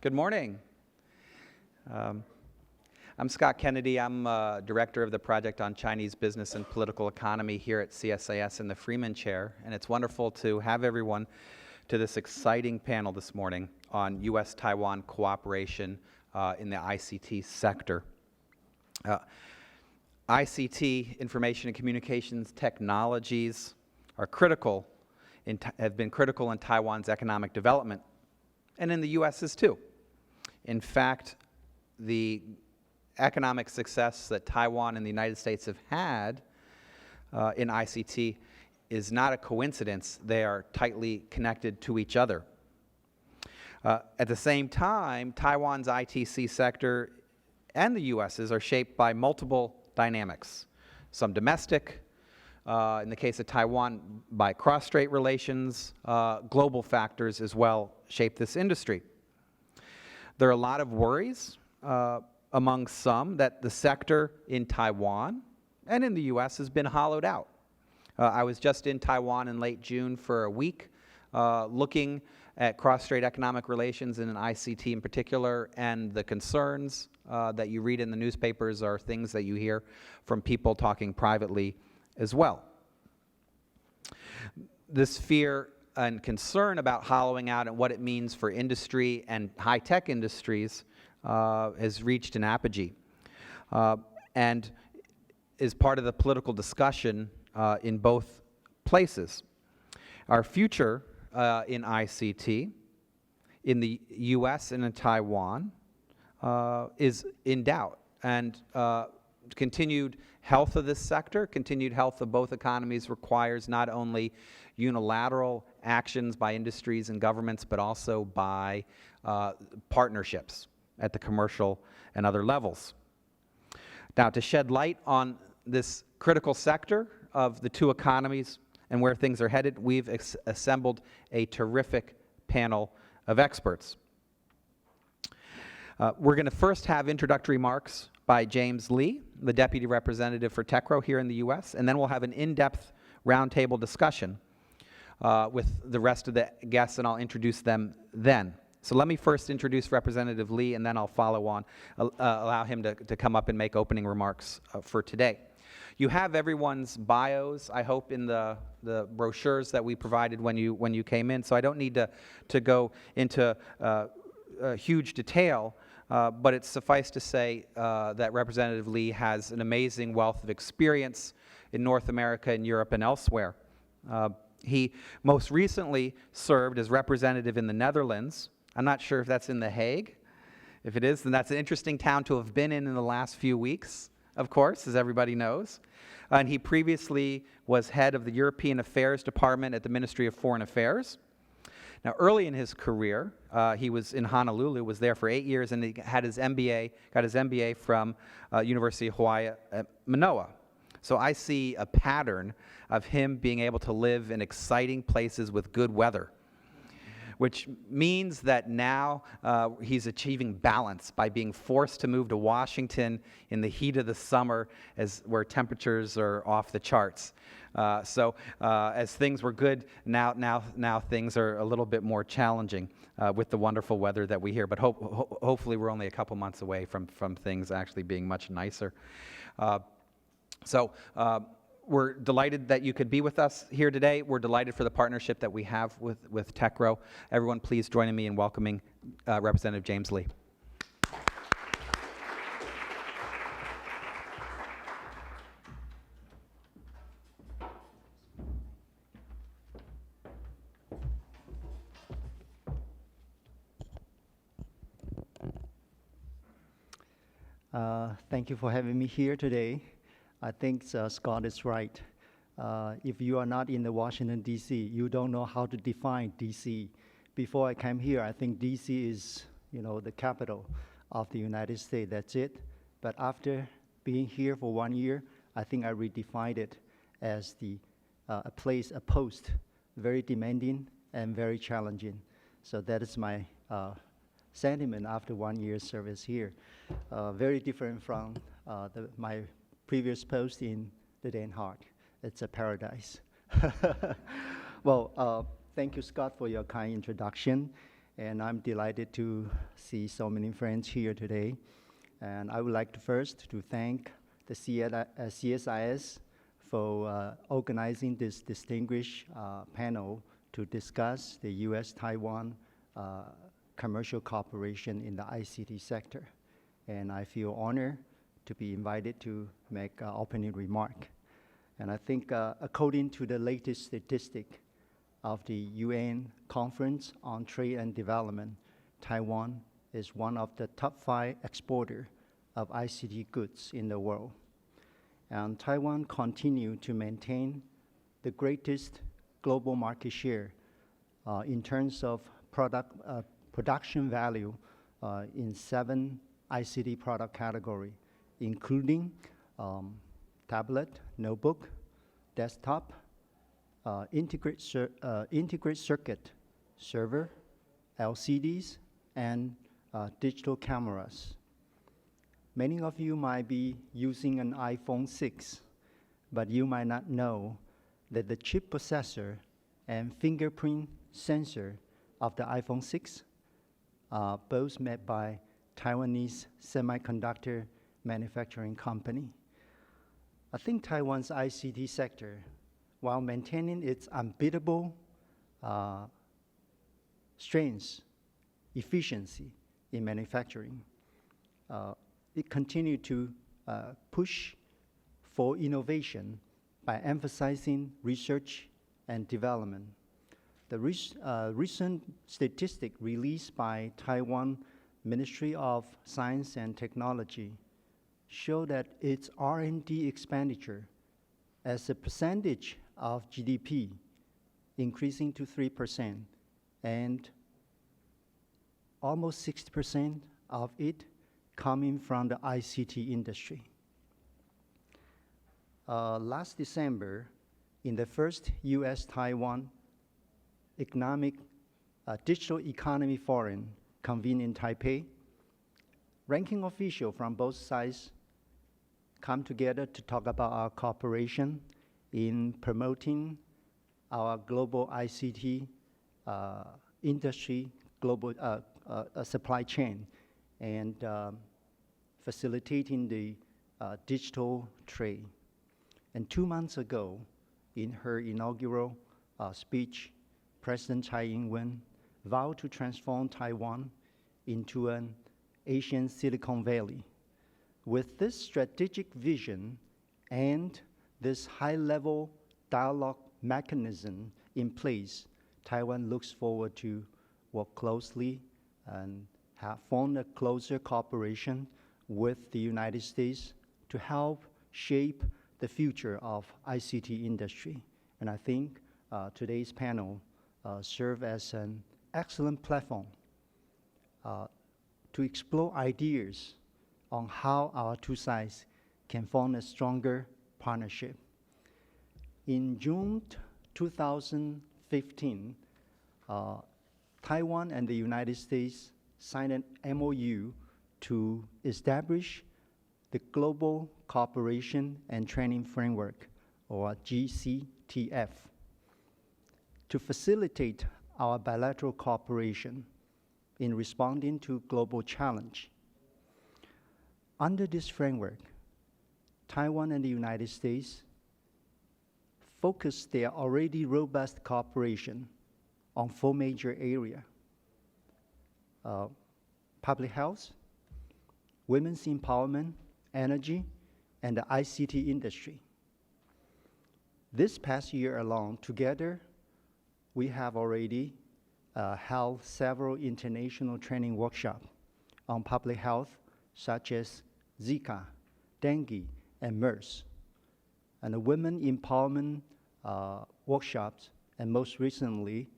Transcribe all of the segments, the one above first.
Good morning. I'm Scott Kennedy. I'm Director of the Project on Chinese Business and Political Economy here at CSIS in the Freeman Chair, and it's wonderful to have everyone to this exciting panel this morning on US-Taiwan cooperation in the ICT sector. ICT, information and communications technologies, are critical, have been critical in Taiwan's economic development, and in the U.S.'s too. In fact, the economic success that Taiwan and the United States have had in ICT is not a coincidence. They are tightly connected to each other. At the same time, Taiwan's ITC sector and the U.S.'s are shaped by multiple dynamics. Some domestic, in the case of Taiwan, by cross-strait relations, global factors as well shape this industry. There are a lot of worries among some that the sector in Taiwan and in the U.S. has been hollowed out. I was just in Taiwan in late June for a week looking at cross-strait economic relations and in ICT in particular, and the concerns that you read in the newspapers are things that you hear from people talking privately as well. This fear and concern about hollowing out and what it means for industry and high-tech industries has reached an apogee and is part of the political discussion in both places. Our future in ICT in the U.S. and in Taiwan is in doubt, and continued health of this sector, continued health of both economies requires not only unilateral actions by industries and governments, but also by partnerships at the commercial and other levels. Now, to shed light on this critical sector of the two economies and where things are headed, we've assembled a terrific panel of experts. We're going to first have introductory remarks by James Lee, the Deputy Representative for TECRO here in the U.S., and then we'll have an in-depth roundtable discussion with the rest of the guests, and I'll introduce them then. So let me first introduce Representative Lee, and then I'll follow on, allow him to come up and make opening remarks for today. You have everyone's bios, I hope, in the brochures that we provided when you came in, so I don't need to go into huge detail, but it's suffice to say that Representative Lee has an amazing wealth of experience in North America and Europe and elsewhere. He most recently served as representative in the Netherlands. I'm not sure if that's in The Hague. If it is, then that's an interesting town to have been in the last few weeks, of course, as everybody knows. And he previously was head of the European Affairs Department at the Ministry of Foreign Affairs. Now, early in his career, he was in Honolulu, was there for 8 years, and he had his MBA, got his MBA from University of Hawaii at Manoa. So I see a pattern of him being able to live in exciting places with good weather, which means that now he's achieving balance by being forced to move to Washington in the heat of the summer where temperatures are off the charts. So as things were good, now things are a little bit more challenging with the wonderful weather that we hear. But hopefully we're only a couple months away from things actually being much nicer. We're delighted that you could be with us here today. We're delighted for the partnership that we have with TECRO. Everyone, please join me in welcoming Representative James Lee. Thank you for having me here today. I think Scott is right. If you are not in the Washington, D.C., you don't know how to define D.C. Before I came here, I think D.C. is, the capital of the United States. That's it. But after being here for 1 year, I think I redefined it as a place, a post, very demanding and very challenging. So that is my sentiment after 1 year's service here. Very different from my previous post in the Den Haag. It's a paradise. Well, thank you, Scott, for your kind introduction. and I'm delighted to see so many friends here today. And I would like to first to thank the CSIS for organizing this distinguished panel to discuss the US-Taiwan commercial cooperation in the ICT sector. And I feel honored to be invited to make an opening remark. And I think according to the latest statistic of the UN Conference on Trade and Development, Taiwan is one of the top 5 exporters of ICT goods in the world. And Taiwan continues to maintain the greatest global market share in terms of production value in 7 ICT product categories, including tablet, notebook, desktop, integrated circuit, server, LCDs, and digital cameras. Many of you might be using an iPhone 6, but you might not know that the chip processor and fingerprint sensor of the iPhone 6 are both made by Taiwanese Semiconductor manufacturing company. I think Taiwan's ICT sector, while maintaining its unbeatable strengths, efficiency in manufacturing, it continued to push for innovation by emphasizing research and development. The recent statistic released by Taiwan Ministry of Science and Technology show that its R&D expenditure as a percentage of GDP increasing to 3%, and almost 60% of it coming from the ICT industry. Last December, in the first US-Taiwan Digital Economy Forum convened in Taipei, ranking officials from both sides come together to talk about our cooperation in promoting our global ICT industry, global supply chain, and facilitating the digital trade. And 2 months ago, in her inaugural speech, President Tsai Ing-wen vowed to transform Taiwan into an Asian Silicon Valley. With this strategic vision and this high-level dialogue mechanism in place, Taiwan looks forward to work closely and form a closer cooperation with the United States to help shape the future of ICT industry. And I think today's panel serves as an excellent platform to explore ideas on how our two sides can form a stronger partnership. In June 2015, Taiwan and the United States signed an MOU to establish the Global Cooperation and Training Framework, or GCTF, to facilitate our bilateral cooperation in responding to global challenge. Under this framework, Taiwan and the United States focus their already robust cooperation on 4 major areas: public health, women's empowerment, energy, and the ICT industry. This past year alone, together, we have already held several international training workshops on public health, such as Zika, dengue, and MERS, and the women empowerment workshops, and most recently,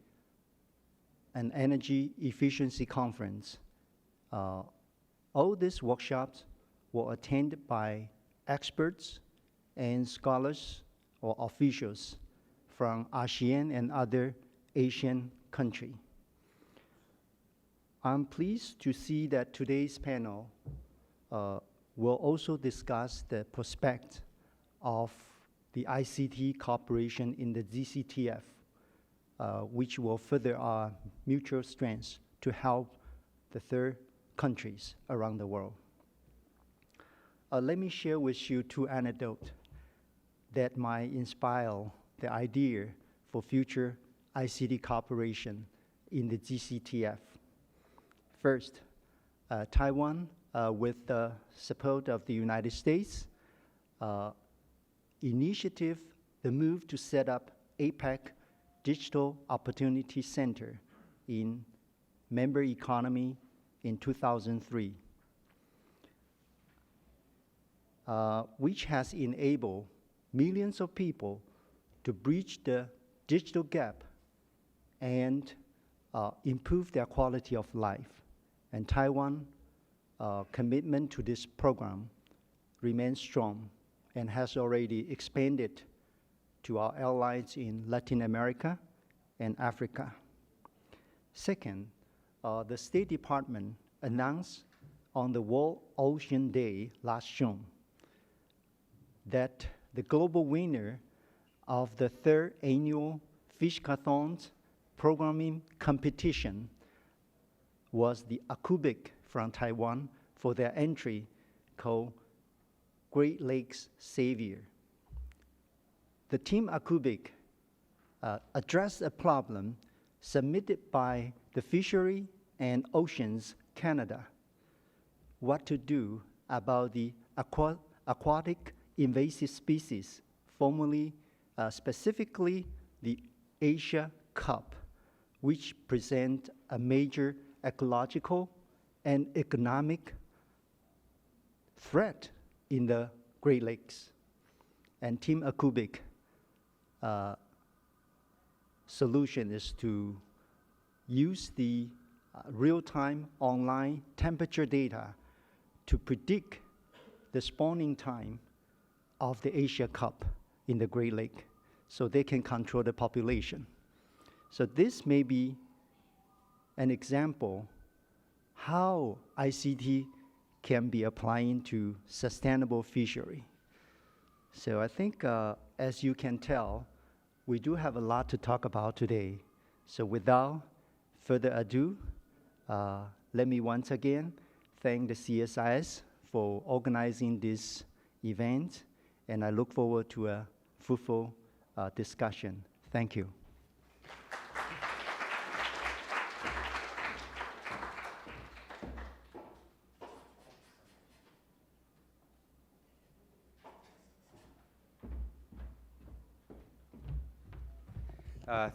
an energy efficiency conference. All these workshops were attended by experts and scholars or officials from ASEAN and other Asian countries. I'm pleased to see that today's panel will also discuss the prospect of the ICT cooperation in the GCTF, which will further our mutual strengths to help the third countries around the world. Let me share with you two anecdotes that might inspire the idea for future ICT cooperation in the GCTF. First, Taiwan, with the support of the United States, initiative the move to set up APEC Digital Opportunity Center in member economy in 2003, which has enabled millions of people to bridge the digital gap and improve their quality of life. And Taiwan commitment to this program remains strong and has already expanded to our allies in Latin America and Africa. Second, the State Department announced on the World Ocean Day last June that the global winner of the third annual Fishkathon's programming competition was the Akubic from Taiwan for their entry called Great Lakes Savior. The team Akubic addressed a problem submitted by the Fishery and Oceans Canada, what to do about the aquatic invasive species, formerly specifically the Asia carp, which present a major ecological and economic threat in the Great Lakes. And Team Akubic solution is to use the real-time online temperature data to predict the spawning time of the Asia carp in the Great Lake so they can control the population. So this may be an example how ICT can be applying to sustainable fishery. So I think, as you can tell, we do have a lot to talk about today. So without further ado, let me once again thank the CSIS for organizing this event, and I look forward to a fruitful discussion. Thank you.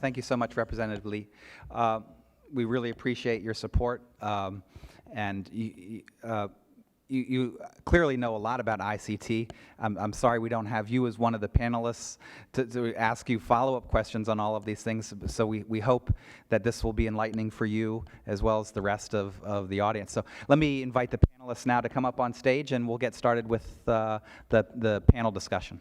Thank you so much, Representative Lee. We really appreciate your support, and you clearly know a lot about ICT. I'm sorry we don't have you as one of the panelists to ask you follow-up questions on all of these things, so we hope that this will be enlightening for you as well as the rest of the audience. So let me invite the panelists now to come up on stage, and we'll get started with the panel discussion.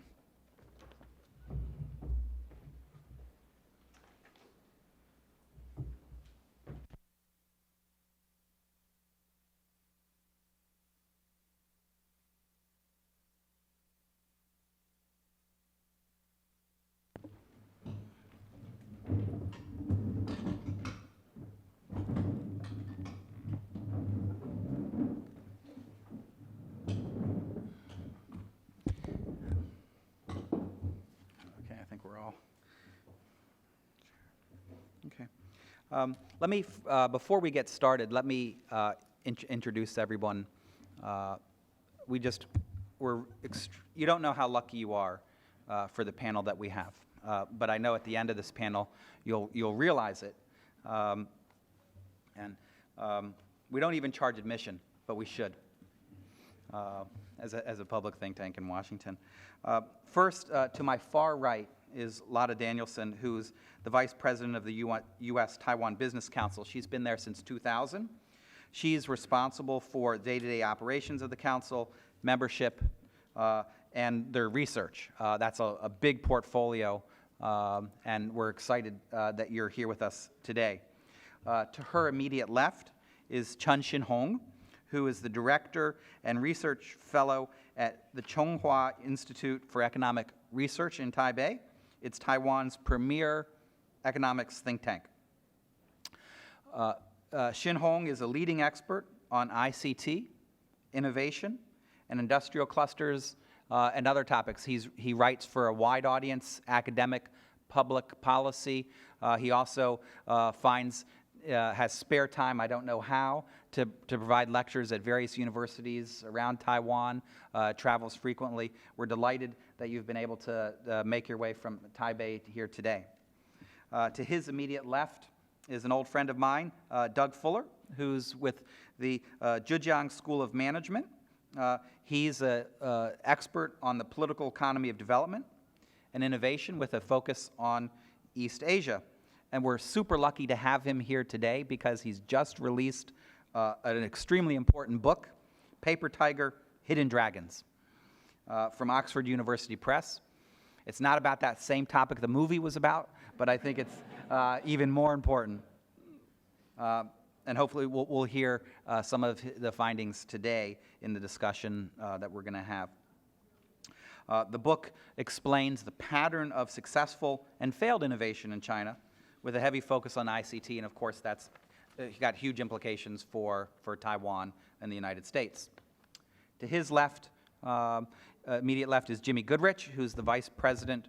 Let me, before we get started, let me introduce everyone. You don't know how lucky you are for the panel that we have, but I know at the end of this panel you'll realize it. We don't even charge admission, but we should, as a public think tank in Washington. First, to my far right is Lotta Danielson, who's the Vice President of the US-Taiwan Business Council. She's been there since 2000. She's responsible for day-to-day operations of the council, membership, and their research. That's a big portfolio, and we're excited that you're here with us today. To her immediate left is Chun Shin Hong, who is the Director and Research Fellow at the Chonghua Institute for Economic Research in Taipei. It's Taiwan's premier economics think tank. Shin Hong is a leading expert on ICT, innovation, and industrial clusters, and other topics. He writes for a wide audience, academic, public policy. He also has spare time, I don't know how, to provide lectures at various universities around Taiwan, travels frequently. We're delighted that you've been able to make your way from Taipei here today. To his immediate left is an old friend of mine, Doug Fuller, who's with the Zhejiang School of Management. He's an expert on the political economy of development and innovation with a focus on East Asia. And we're super lucky to have him here today because he's just released an extremely important book, Paper Tiger, Hidden Dragons, from Oxford University Press. It's not about that same topic the movie was about, but I think it's even more important. And hopefully we'll hear some of the findings today in the discussion that we're going to have. The book explains the pattern of successful and failed innovation in China with a heavy focus on ICT, and of course that's got huge implications for Taiwan and the United States. To his left, immediate left, is Jimmy Goodrich, who's the Vice President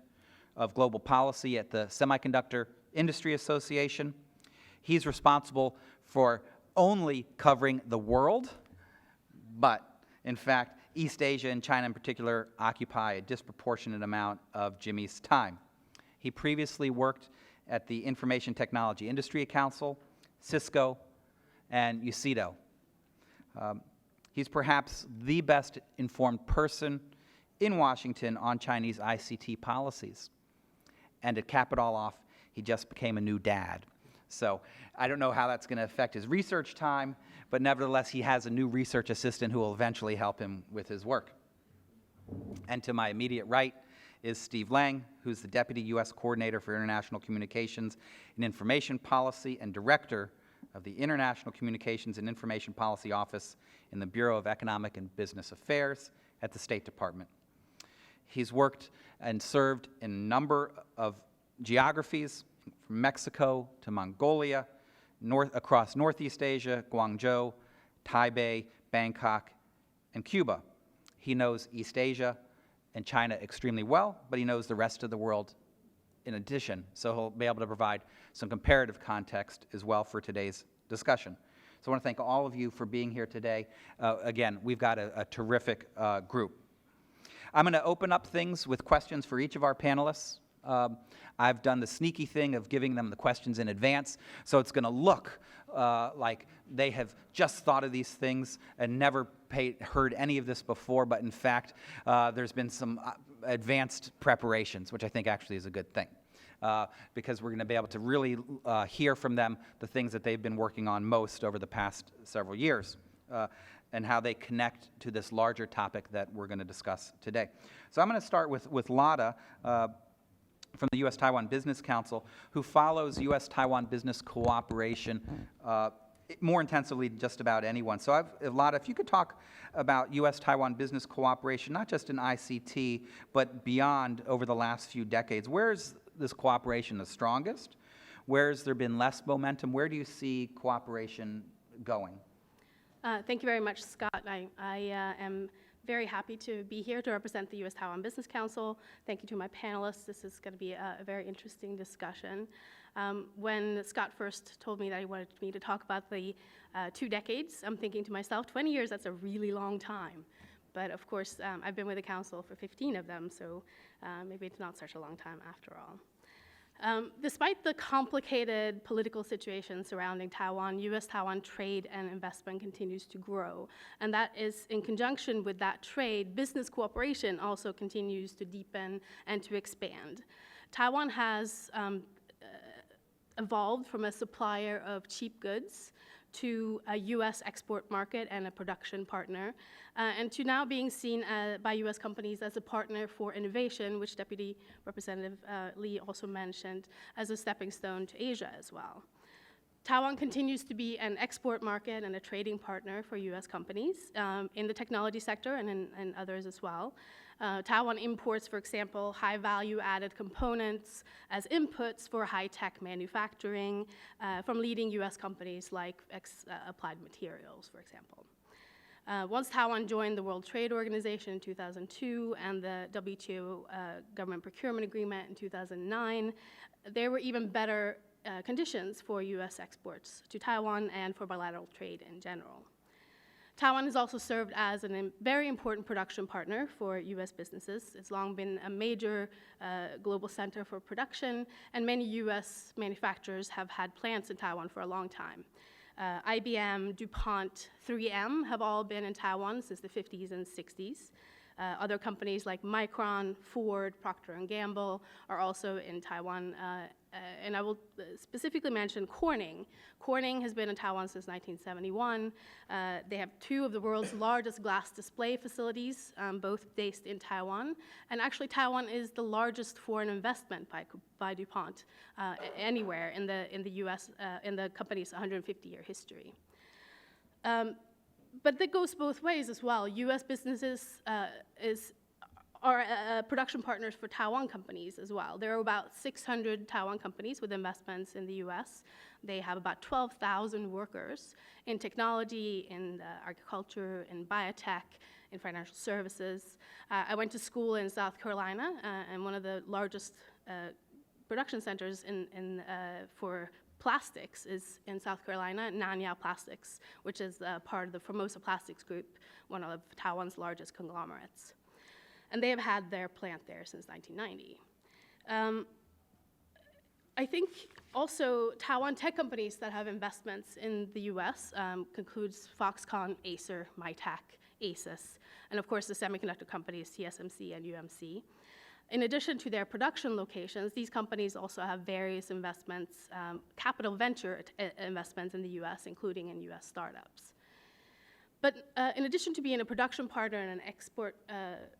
of Global Policy at the Semiconductor Industry Association. He's responsible for only covering the world, but in fact, East Asia and China in particular occupy a disproportionate amount of Jimmy's time. He previously worked at the Information Technology Industry Council, Cisco, and UCITO. He's perhaps the best informed person in Washington on Chinese ICT policies. And to cap it all off, he just became a new dad. So I don't know how that's going to affect his research time, but nevertheless, he has a new research assistant who will eventually help him with his work. And to my immediate right is Steve Lang, who's the Deputy U.S. Coordinator for International Communications and Information Policy and Director of the International Communications and Information Policy Office in the Bureau of Economic and Business Affairs at the State Department. He's worked and served in a number of geographies, from Mexico to Mongolia, across Northeast Asia, Guangzhou, Taipei, Bangkok, and Cuba. He knows East Asia and China extremely well, but he knows the rest of the world in addition, so he'll be able to provide some comparative context as well for today's discussion. So I want to thank all of you for being here today. Again, we've got a terrific group. I'm going to open up things with questions for each of our panelists. I've done the sneaky thing of giving them the questions in advance, so it's going to look like they have just thought of these things and never heard any of this before, but in fact, there's been some advanced preparations, which I think actually is a good thing, because we're going to be able to really hear from them the things that they've been working on most over the past several years, and how they connect to this larger topic that we're going to discuss today. So I'm going to start with Lada, from the US-Taiwan Business Council, who follows US-Taiwan business cooperation more intensively than just about anyone. So Lada, if you could talk about US-Taiwan business cooperation, not just in ICT, but beyond over the last few decades. Where's this cooperation the strongest? Where's there been less momentum? Where do you see cooperation going? Thank you very much, Scott. I am very happy to be here to represent the US-Taiwan Business Council. Thank you to my panelists. This is going to be a very interesting discussion. When Scott first told me that he wanted me to talk about the 2 decades, I'm thinking to myself, 20 years, that's a really long time. But of course, I've been with the council for 15 of them, so maybe it's not such a long time after all. Despite the complicated political situation surrounding Taiwan, US-Taiwan trade and investment continues to grow. And that is, in conjunction with that trade, business cooperation also continues to deepen and to expand. Taiwan has evolved from a supplier of cheap goods to a US export market and a production partner, and to now being seen by US companies as a partner for innovation, which Deputy Representative Lee also mentioned, as a stepping stone to Asia as well. Taiwan continues to be an export market and a trading partner for US companies in the technology sector and in others as well. Taiwan imports, for example, high value-added components as inputs for high-tech manufacturing from leading US companies like Applied Materials, for example. Once Taiwan joined the World Trade Organization in 2002 and the WTO Government Procurement Agreement in 2009, there were even better conditions for US exports to Taiwan and for bilateral trade in general. Taiwan has also served as a very important production partner for US businesses. It's long been a major global center for production, and many US manufacturers have had plants in Taiwan for a long time. IBM, DuPont, 3M have all been in Taiwan since the 50s and 60s. Other companies like Micron, Ford, Procter & Gamble are also in Taiwan. And I will specifically mention Corning. Corning has been in Taiwan since 1971. They have two of the world's largest glass display facilities, both based in Taiwan. And actually, Taiwan is the largest foreign investment by DuPont anywhere in the US, in the company's 150-year history. But that goes both ways as well. US businesses are production partners for Taiwan companies as well. There are about 600 Taiwan companies with investments in the US. They have about 12,000 workers in technology, in agriculture, in biotech, in financial services. I went to school in South Carolina, and one of the largest production centers for plastics is in South Carolina, Nanyao Plastics, which is part of the Formosa Plastics Group, one of Taiwan's largest conglomerates. And they have had their plant there since 1990. I think also Taiwan tech companies that have investments in the US concludes Foxconn, Acer, Mytek, Asus, and of course the semiconductor companies TSMC and UMC. In addition to their production locations, these companies also have various investments, capital venture investments in the US, including in US startups. But in addition to being a production partner in an export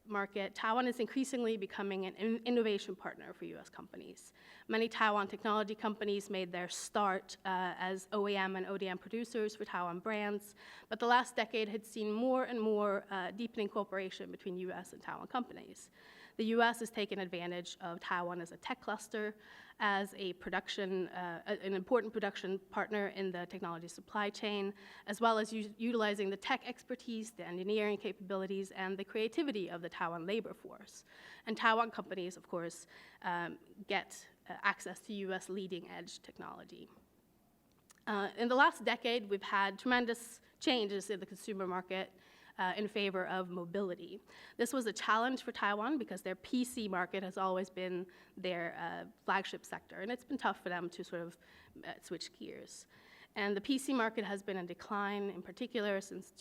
market, Taiwan is increasingly becoming an innovation partner for US companies. Many Taiwan technology companies made their start as OEM and ODM producers for Taiwan brands, but the last decade had seen more and more deepening cooperation between US and Taiwan companies. The US has taken advantage of Taiwan as a tech cluster, as a an important production partner in the technology supply chain, as well as utilizing the tech expertise, the engineering capabilities, and the creativity of the Taiwan labor force. And Taiwan companies, of course, get access to US leading edge technology. In the last decade, we've had tremendous changes in the consumer market in favor of mobility. This was a challenge for Taiwan because their PC market has always been their flagship sector, and it's been tough for them to sort of switch gears. And the PC market has been in decline, in particular, since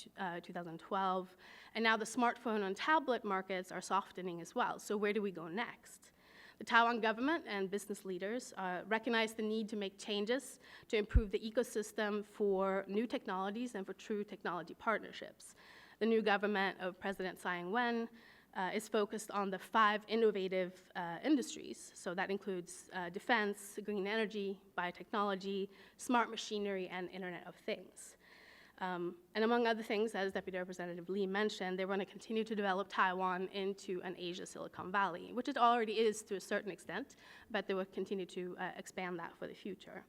2012, and now the smartphone and tablet markets are softening as well. So where do we go next? The Taiwan government and business leaders recognize the need to make changes to improve the ecosystem for new technologies and for true technology partnerships. The new government of President Tsai Ing-wen is focused on the 5 innovative industries. So that includes defense, green energy, biotechnology, smart machinery, and Internet of Things. And among other things, as Deputy Representative Lee mentioned, they want to continue to develop Taiwan into an Asia Silicon Valley, which it already is to a certain extent, but they will continue to expand that for the future.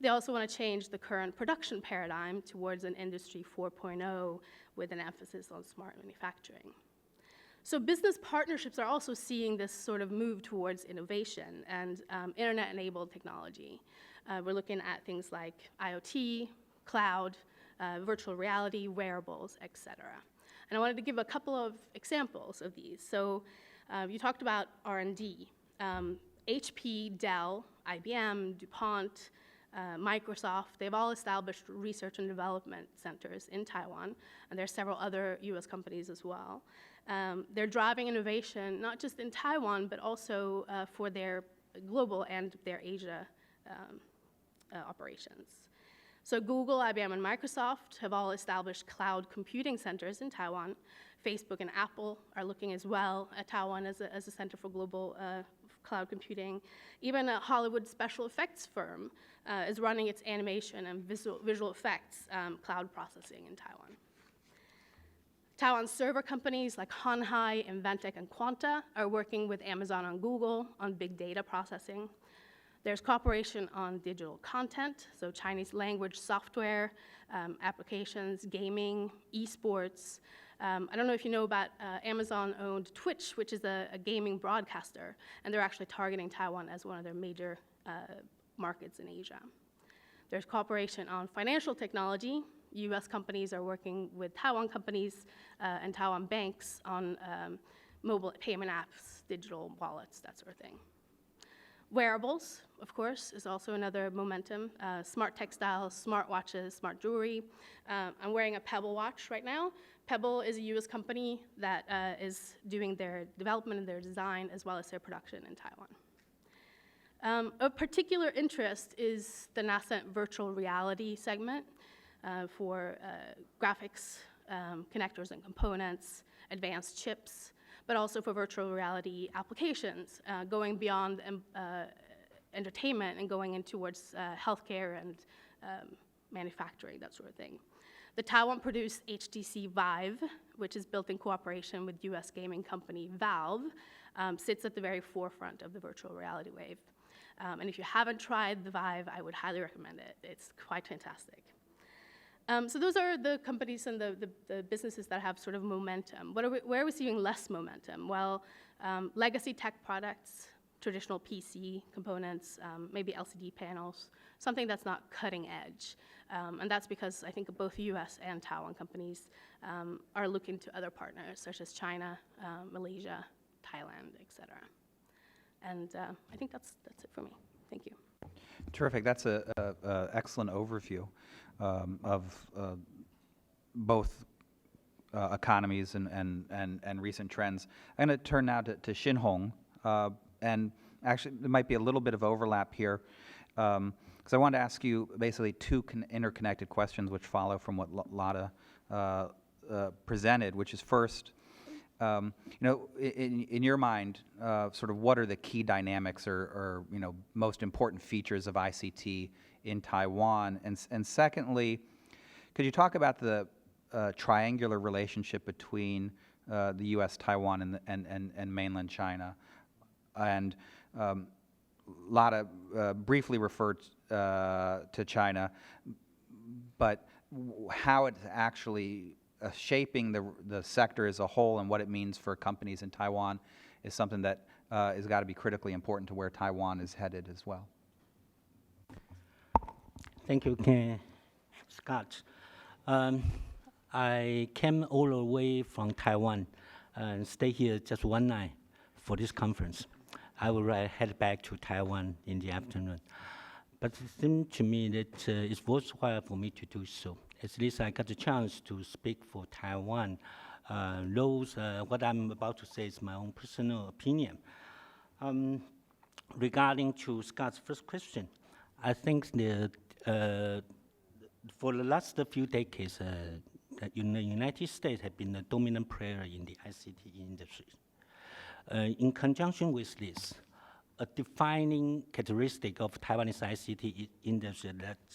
They also want to change the current production paradigm towards an Industry 4.0 with an emphasis on smart manufacturing. So business partnerships are also seeing this sort of move towards innovation and internet-enabled technology. We're looking at things like IoT, cloud, virtual reality, wearables, et cetera. And I wanted to give a couple of examples of these. So you talked about R&D. HP, Dell, IBM, DuPont, Microsoft, they've all established research and development centers in Taiwan, and there are several other US companies as well. They're driving innovation, not just in Taiwan, but also for their global and their Asia operations. So Google, IBM, and Microsoft have all established cloud computing centers in Taiwan. Facebook and Apple are looking as well at Taiwan as a center for global cloud computing. Even a Hollywood special effects firm is running its animation and visual effects cloud processing in Taiwan. Taiwan server companies like Hanhai, Inventec, and Quanta are working with Amazon and Google on big data processing. There's cooperation on digital content, so Chinese language software, applications, gaming, esports. I don't know if you know about Amazon-owned Twitch, which is a gaming broadcaster, and they're actually targeting Taiwan as one of their major markets in Asia. There's cooperation on financial technology. US companies are working with Taiwan companies and Taiwan banks on mobile payment apps, digital wallets, that sort of thing. Wearables, of course, is also another momentum. Smart textiles, smart watches, smart jewelry. I'm wearing a Pebble watch right now. Pebble is a US company that is doing their development and their design as well as their production in Taiwan. Of particular interest is the nascent virtual reality segment for graphics, connectors and components, advanced chips, but also for virtual reality applications, going beyond entertainment and going in towards healthcare and manufacturing, that sort of thing. The Taiwan-produced HTC Vive, which is built in cooperation with US gaming company Valve, sits at the very forefront of the virtual reality wave. And if you haven't tried the Vive, I would highly recommend it. It's quite fantastic. So those are the companies and the businesses that have sort of momentum. Where are we seeing less momentum? Well, legacy tech products, traditional PC components, maybe LCD panels, something that's not cutting edge. And that's because I think both US and Taiwan companies are looking to other partners, such as China, Malaysia, Thailand, et cetera. And I think that's it for me. Thank you. Terrific. That's an excellent overview of both economies and recent trends. I'm going to turn now to Shin-Hong. And actually, there might be a little bit of overlap here, because I wanted to ask you basically two interconnected questions which follow from what Lada presented, which is first, in your mind, sort of what are the key dynamics or most important features of ICT in Taiwan? And secondly, could you talk about the triangular relationship between the US, Taiwan, and mainland China? And Lada briefly referred to China, but how it's actually shaping the sector as a whole and what it means for companies in Taiwan is something that has got to be critically important to where Taiwan is headed as well. Thank you, Scott. I came all the way from Taiwan and stay here just one night for this conference. I will head back to Taiwan in the afternoon. But it seemed to me that it's worthwhile for me to do so. At least I got the chance to speak for Taiwan. What I'm about to say is my own personal opinion. Regarding to Scott's first question, I think for the last few decades, the United States has been a dominant player in the ICT industry. In conjunction with this, a defining characteristic of Taiwanese ICT industry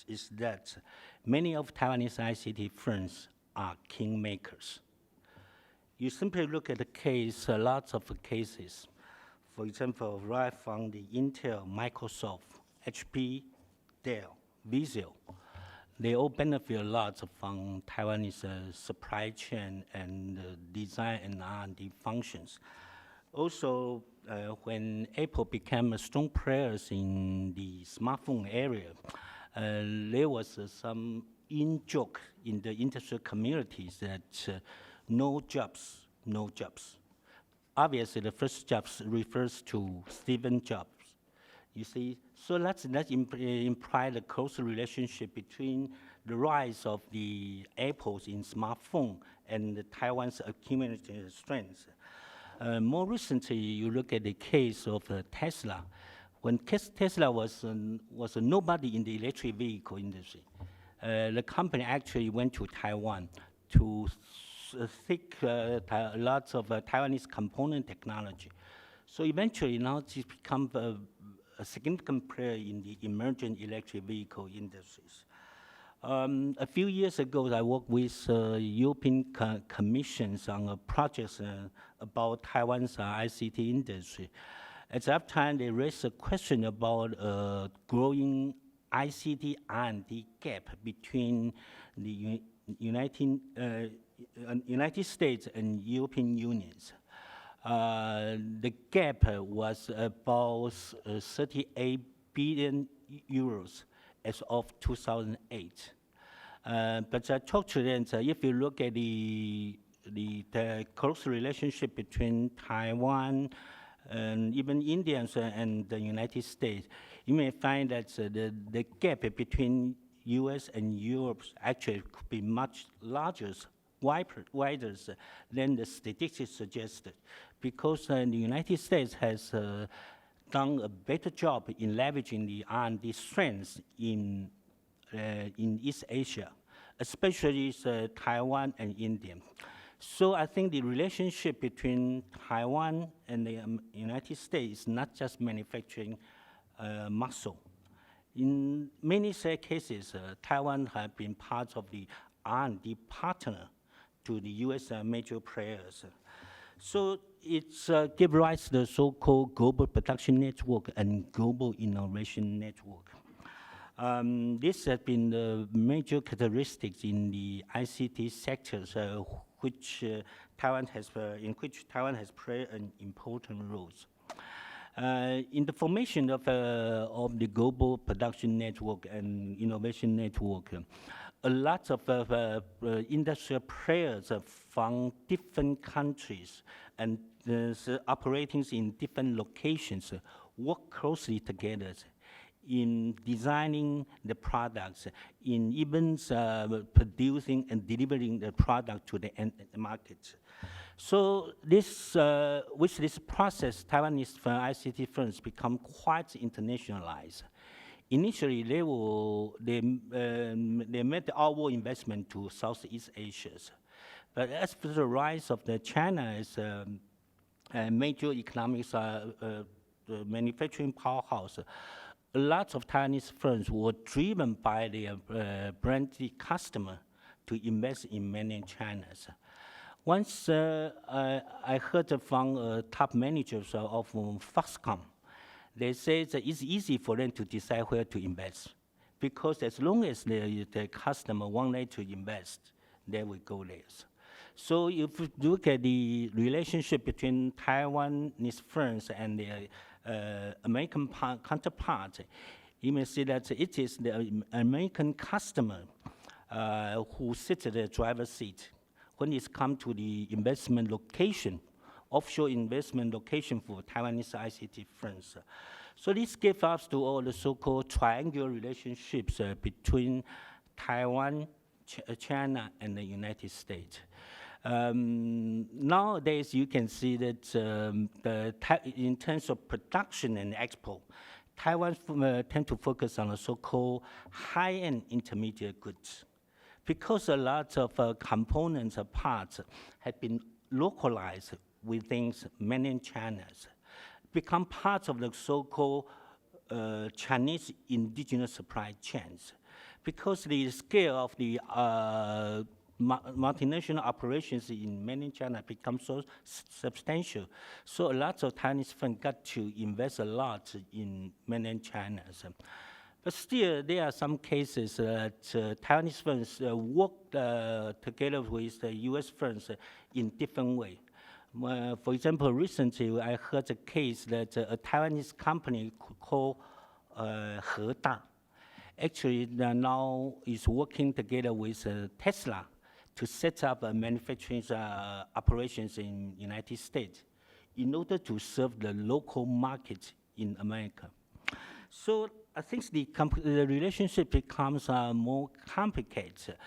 is that many of Taiwanese ICT firms are kingmakers. You simply look at the case, lots of cases. For example, right from the Intel, Microsoft, HP, Dell, Vizio, they all benefit a lot from Taiwanese supply chain and design and R&D functions. Also, when Apple became a strong player in the smartphone area, there was some in-joke in the industrial communities that no jobs, no jobs. Obviously, the first jobs refers to Steve Jobs. You see, so that imply the close relationship between the rise of the Apples in smartphone and Taiwan's accumulated strengths. More recently, you look at the case of Tesla. When Tesla was a nobody in the electric vehicle industry, the company actually went to Taiwan to seek lots of Taiwanese component technology. So eventually, now it's become a significant player in the emerging electric vehicle industries. A few years ago, I worked with European commissions on a project about Taiwan's ICT industry. At that time, they raised a question about growing ICT R&D gap between the United States and European unions. The gap was about 38 billion euros as of 2008. But I talked to them, if you look at the close relationship between Taiwan and even India and the United States, you may find that the gap between US and Europe actually could be much larger, wider than the statistics suggested, because the United States has done a better job in leveraging the R&D strengths in East Asia, especially Taiwan and India. So I think the relationship between Taiwan and the United States is not just manufacturing muscle. In many cases, Taiwan has been part of the R&D partner to the US major players. So it's gives rise to the so-called global production network and global innovation network. This has been the major characteristics in the ICT sectors, in which Taiwan has played an important role. In the formation of the global production network and innovation network, a lot of industrial players from different countries and operating in different locations work closely together in designing the products, in even producing and delivering the product to the end market. So this, with this process, Taiwanese ICT firms become quite internationalized. Initially, they made our investment to Southeast Asia. But as for the rise of China as a major economic manufacturing powerhouse, a lot of Taiwanese firms were driven by their branded customer to invest in mainland China. Once I heard from top managers of Foxconn, they say that it's easy for them to decide where to invest, because as long as the customer want to invest, they will go there. So if you look at the relationship between Taiwanese firms and their American counterpart, you may see that it is the American customer who sits at the driver's seat when it comes to the investment location, offshore investment location for Taiwanese ICT firms. So this gives us to all the so-called triangular relationships between Taiwan, China, and the United States. Nowadays, you can see that in terms of production and export, Taiwan tend to focus on the so-called high-end intermediate goods, because a lot of components or parts have been localized within mainland China, become part of the so-called Chinese indigenous supply chains. Because the scale of the multinational operations in mainland China become so substantial, so a lot of Chinese firms got to invest a lot in mainland China. But still, there are some cases that Taiwanese firms work together with the US firms in different ways. For example, recently I heard a case that a Taiwanese company called Heda actually now is working together with Tesla to set up manufacturing operations in United States in order to serve the local market in America. So I think the relationship becomes more complicated,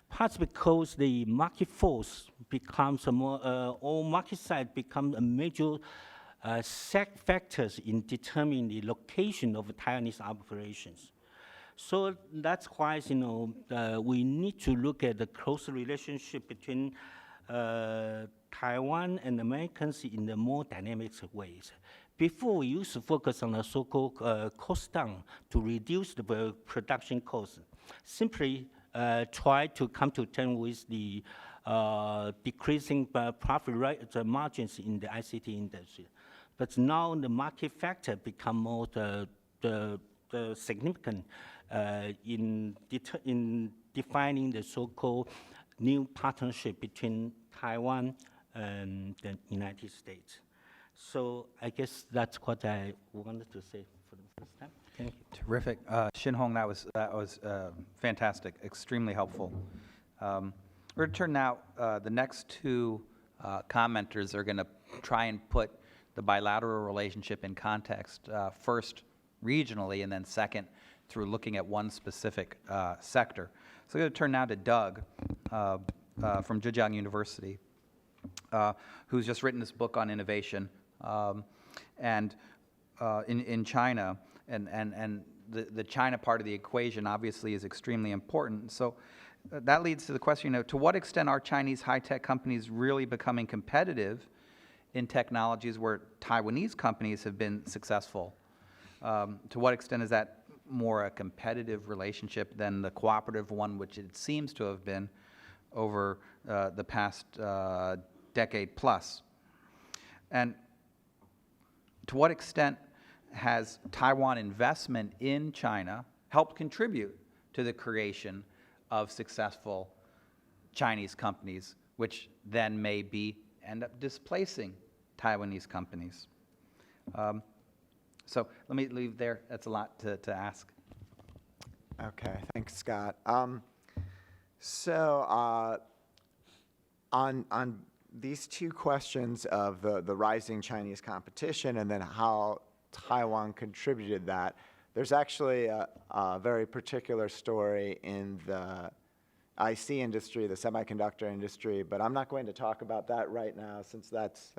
partly because the market force becomes or market side becomes a major factors in determining the location of Taiwanese operations. So that's why we need to look at the close relationship between Taiwan and Americans in the more dynamic ways. Before, we used to focus on the so-called cost down to reduce the production costs. Simply, try to come to terms with the decreasing profit rate, the margins in the ICT industry. But now the market factor become more the significant in defining the so-called new partnership between Taiwan and the United States. So I guess that's what I wanted to say for the first time. Thank you. Terrific. Shin-Hong, that was fantastic, extremely helpful. We're going to turn now, the next two commenters are going to try and put the bilateral relationship in context, first regionally and then second through looking at one specific sector. So I'm going to turn now to Doug from Zhejiang University, who's just written this book on innovation and in China. And the China part of the equation obviously is extremely important. So that leads to the question, to what extent are Chinese high-tech companies really becoming competitive in technologies where Taiwanese companies have been successful? To what extent is that more a competitive relationship than the cooperative one, which it seems to have been over the past decade plus? And to what extent has Taiwan investment in China helped contribute to the creation of successful Chinese companies, which then may end up displacing Taiwanese companies? So let me leave there. That's a lot to ask. Okay, thanks, Scott. So on these two questions of the rising Chinese competition and then how Taiwan contributed that, there's actually a very particular story in the IC industry, the semiconductor industry, but I'm not going to talk about that right now since that's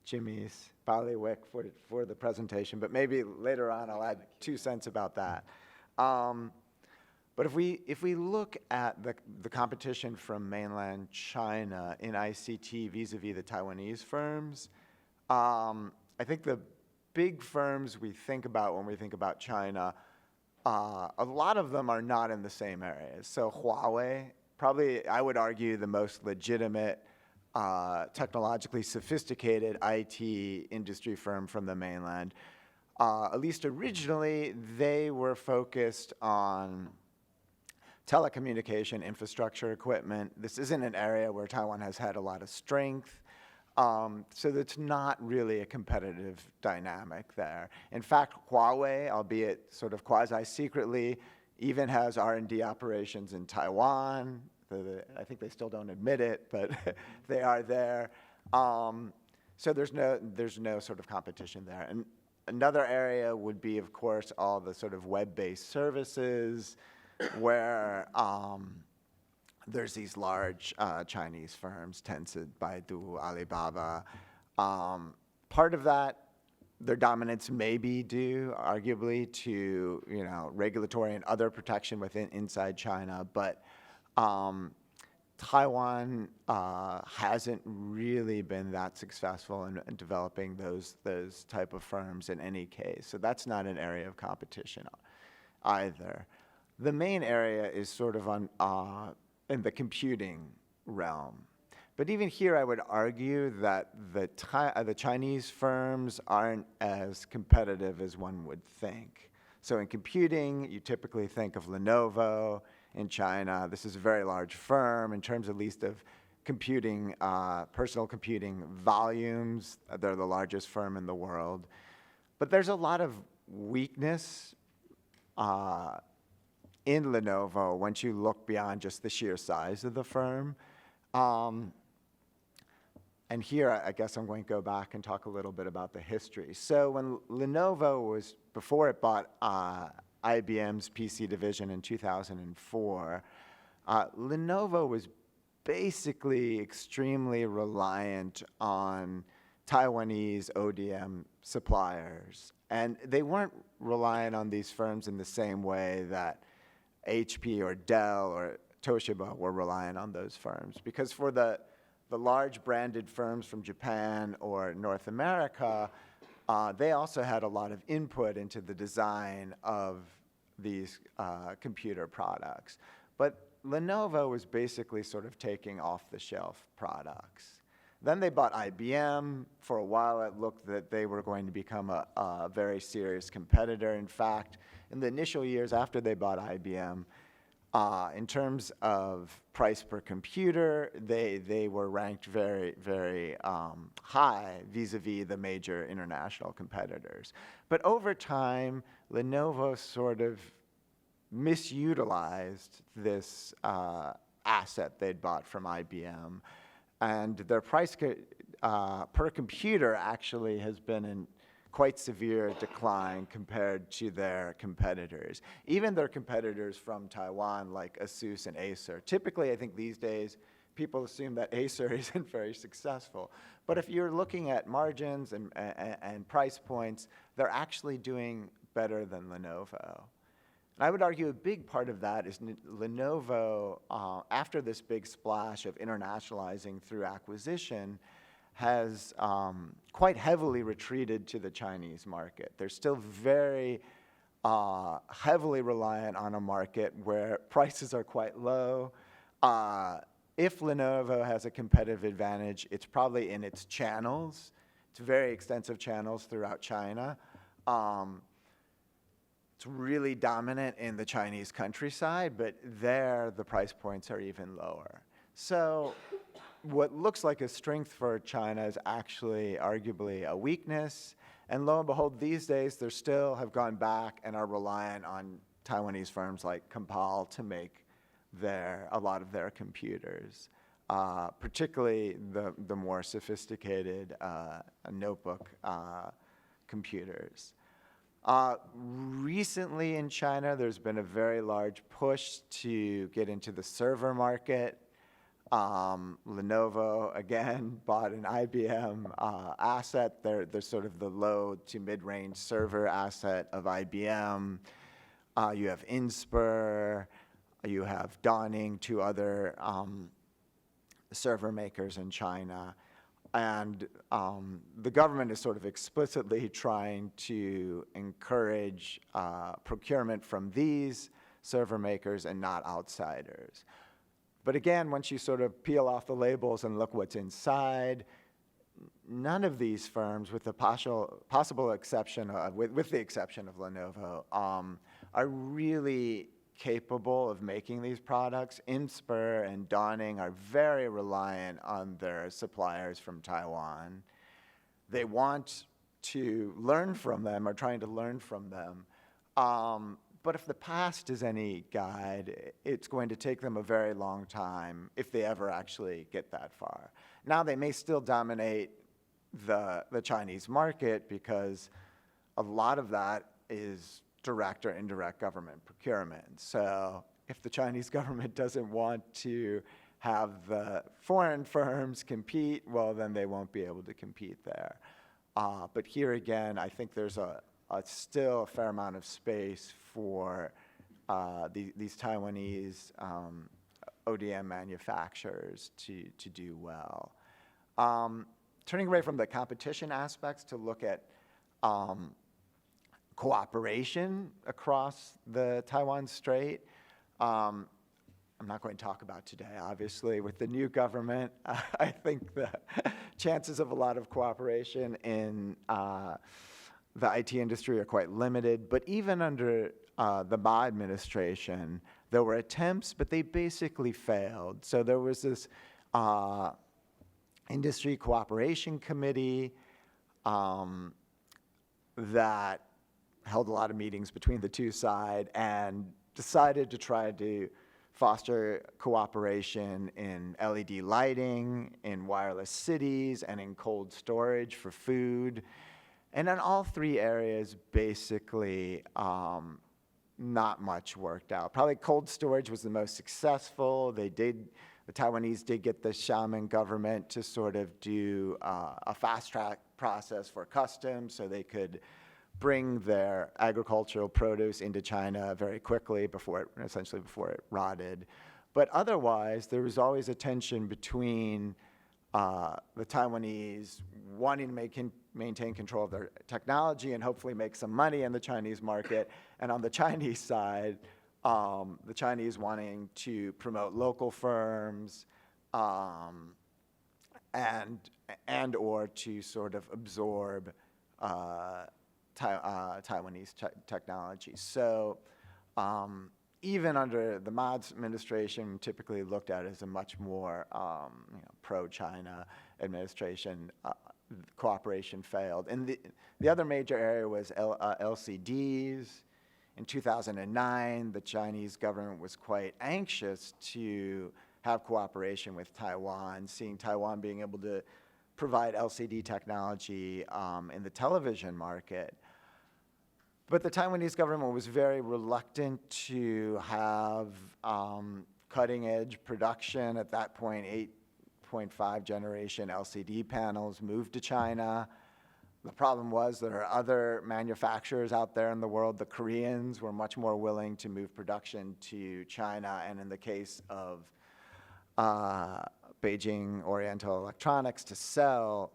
Jimmy's bailiwick for the presentation, but maybe later on I'll add 2 cents about that. But if we look at the competition from mainland China in ICT vis-a-vis the Taiwanese firms, I think the big firms we think about when we think about China, a lot of them are not in the same areas. So Huawei, probably I would argue the most legitimate, technologically sophisticated IT industry firm from the mainland. At least originally, they were focused on telecommunication infrastructure equipment. This isn't an area where Taiwan has had a lot of strength. So that's not really a competitive dynamic there. In fact, Huawei, albeit sort of quasi-secretly, even has R&D operations in Taiwan. I think they still don't admit it, but they are there. So there's no sort of competition there. And another area would be, of course, all the sort of web-based services where there's these large Chinese firms, Tencent, Baidu, Alibaba. Part of that, their dominance may be due, arguably, to regulatory and other protection inside China, but Taiwan hasn't really been that successful in developing those type of firms in any case. So that's not an area of competition either. The main area is sort of in the computing realm. But even here, I would argue that the Chinese firms aren't as competitive as one would think. So in computing, you typically think of Lenovo in China. This is a very large firm in terms at least of computing, personal computing volumes. They're the largest firm in the world. But there's a lot of weakness in Lenovo once you look beyond just the sheer size of the firm. And here, I guess I'm going to go back and talk a little bit about the history. So when Lenovo was, before it bought IBM's PC division in 2004, Lenovo was basically extremely reliant on Taiwanese ODM suppliers. And they weren't reliant on these firms in the same way that HP or Dell or Toshiba were reliant on those firms. Because for the large branded firms from Japan or North America, they also had a lot of input into the design of these computer products. But Lenovo was basically sort of taking off-the-shelf products. Then they bought IBM. For a while, it looked that they were going to become a very serious competitor. In fact, in the initial years after they bought IBM, in terms of price per computer, they were ranked very, very high vis-a-vis the major international competitors. But over time, Lenovo sort of misutilized this asset they'd bought from IBM, and their price per computer actually has been in quite severe decline compared to their competitors. Even their competitors from Taiwan, like ASUS and Acer. Typically, I think these days, people assume that Acer isn't very successful. But if you're looking at margins and price points, they're actually doing better than Lenovo. And I would argue a big part of that is Lenovo, after this big splash of internationalizing through acquisition, has quite heavily retreated to the Chinese market. They're still very heavily reliant on a market where prices are quite low. If Lenovo has a competitive advantage, it's probably in its channels. It's very extensive channels throughout China. It's really dominant in the Chinese countryside, but there the price points are even lower. So what looks like a strength for China is actually arguably a weakness. And lo and behold, these days, they still have gone back and are reliant on Taiwanese firms like Compal to make a lot of their computers, particularly the more sophisticated notebook computers. Recently in China, there's been a very large push to get into the server market. Lenovo, again, bought an IBM asset. They're sort of the low to mid-range server asset of IBM. You have Inspur. You have Dawning, two other server makers in China. And the government is sort of explicitly trying to encourage procurement from these server makers and not outsiders. But again, once you sort of peel off the labels and look what's inside, none of these firms, with the possible exception, with the exception of Lenovo, are really capable of making these products. Inspur and Dawning are very reliant on their suppliers from Taiwan. They want to learn from them, are trying to learn from them. But if the past is any guide, it's going to take them a very long time if they ever actually get that far. Now, they may still dominate the Chinese market because a lot of that is direct or indirect government procurement. So if the Chinese government doesn't want to have the foreign firms compete, well, then they won't be able to compete there. But here again, I think there's still a fair amount of space for these Taiwanese ODM manufacturers to do well. Turning away from the competition aspects to look at cooperation across the Taiwan Strait. I'm not going to talk about today, obviously. With the new government, I think the chances of a lot of cooperation in the IT industry are quite limited. But even under the Ma administration, there were attempts, but they basically failed. So there was this industry cooperation committee that held a lot of meetings between the two sides and decided to try to foster cooperation in LED lighting, in wireless cities, and in cold storage for food. And in all three areas, basically, not much worked out. Probably cold storage was the most successful. The Taiwanese did get the Xiamen government to sort of do a fast-track process for customs so they could bring their agricultural produce into China very quickly essentially before it rotted. But otherwise, there was always a tension between the Taiwanese wanting to maintain control of their technology and hopefully make some money in the Chinese market, and on the Chinese side, the Chinese wanting to promote local firms and or to sort of absorb Taiwanese technology. So even under the Ma's administration, typically looked at as a much more pro-China administration, cooperation failed. And the other major area was LCDs. In 2009, the Chinese government was quite anxious to have cooperation with Taiwan, seeing Taiwan being able to provide LCD technology in the television market. But the Taiwanese government was very reluctant to have cutting-edge production. At that point, 8.5 generation LCD panels moved to China. The problem was there are other manufacturers out there in the world. The Koreans were much more willing to move production to China, and in the case of Beijing Oriental Electronics, to sell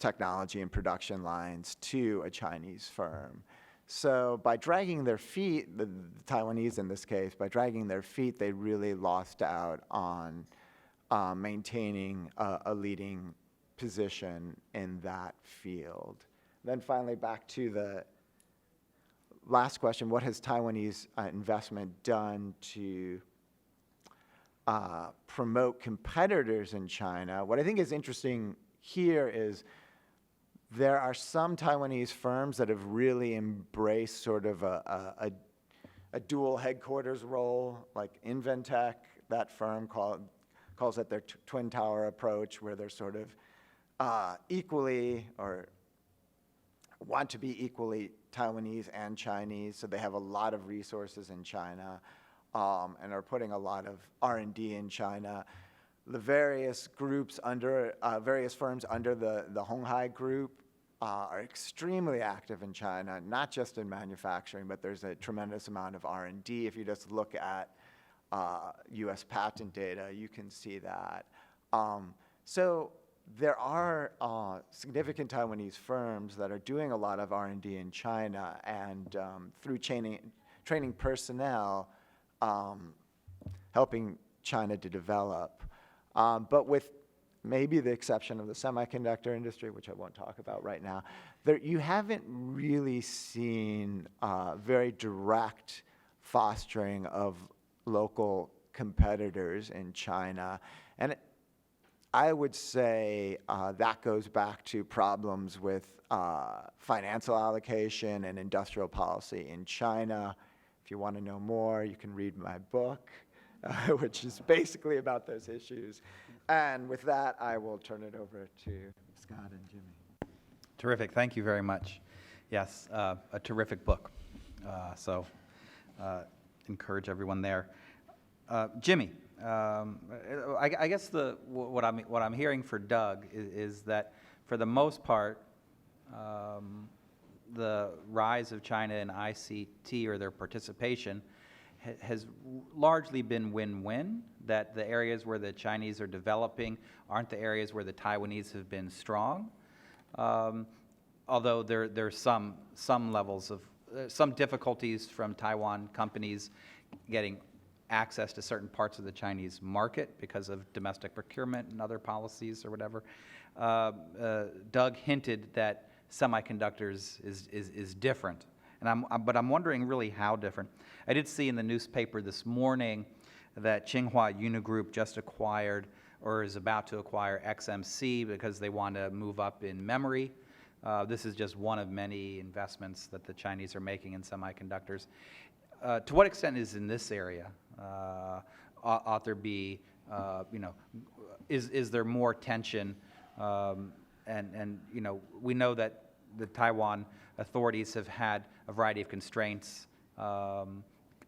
technology and production lines to a Chinese firm. So by dragging their feet, the Taiwanese in this case, by dragging their feet, they really lost out on maintaining a leading position in that field. Then finally, back to the last question, what has Taiwanese investment done to promote competitors in China? What I think is interesting here is there are some Taiwanese firms that have really embraced sort of a dual headquarters role, like Inventec. That firm calls it their twin tower approach, where they're sort of equally or want to be equally Taiwanese and Chinese, so they have a lot of resources in China and are putting a lot of R&D in China. The various groups under, various firms under the Honghai Group are extremely active in China, not just in manufacturing, but there's a tremendous amount of R&D. If you just look at US patent data, you can see that. So there are significant Taiwanese firms that are doing a lot of R&D in China, and through training personnel, helping China to develop. But with maybe the exception of the semiconductor industry, which I won't talk about right now, you haven't really seen very direct fostering of local competitors in China. And I would say that goes back to problems with financial allocation and industrial policy in China. If you want to know more, you can read my book, which is basically about those issues. And with that, I will turn it over to Scott and Jimmy. Terrific. Thank you very much. Yes, a terrific book. So encourage everyone there. Jimmy, I guess what I'm hearing for Doug is that for the most part, the rise of China in ICT, or their participation, has largely been win-win, that the areas where the Chinese are developing aren't the areas where the Taiwanese have been strong, although there's some levels of, some difficulties from Taiwan companies getting access to certain parts of the Chinese market because of domestic procurement and other policies or whatever. Doug hinted that semiconductors is different. But I'm wondering really how different. I did see in the newspaper this morning that Tsinghua Unigroup just acquired, or is about to acquire, XMC because they want to move up in memory. This is just one of many investments that the Chinese are making in semiconductors. To what extent is in this area, ought there be, is there more tension? And we know that the Taiwan authorities have had a variety of constraints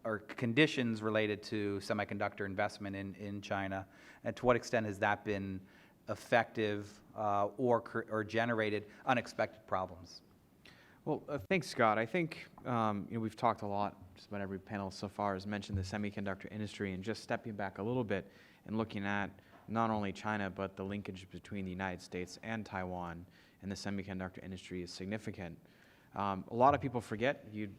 or conditions related to semiconductor investment in China. And to what extent has that been effective or generated unexpected problems? Well, thanks, Scott. I think we've talked a lot, just about every panel so far has mentioned the semiconductor industry, and just stepping back a little bit and looking at not only China, but the linkage between the United States and Taiwan and the semiconductor industry is significant. A lot of people forget, you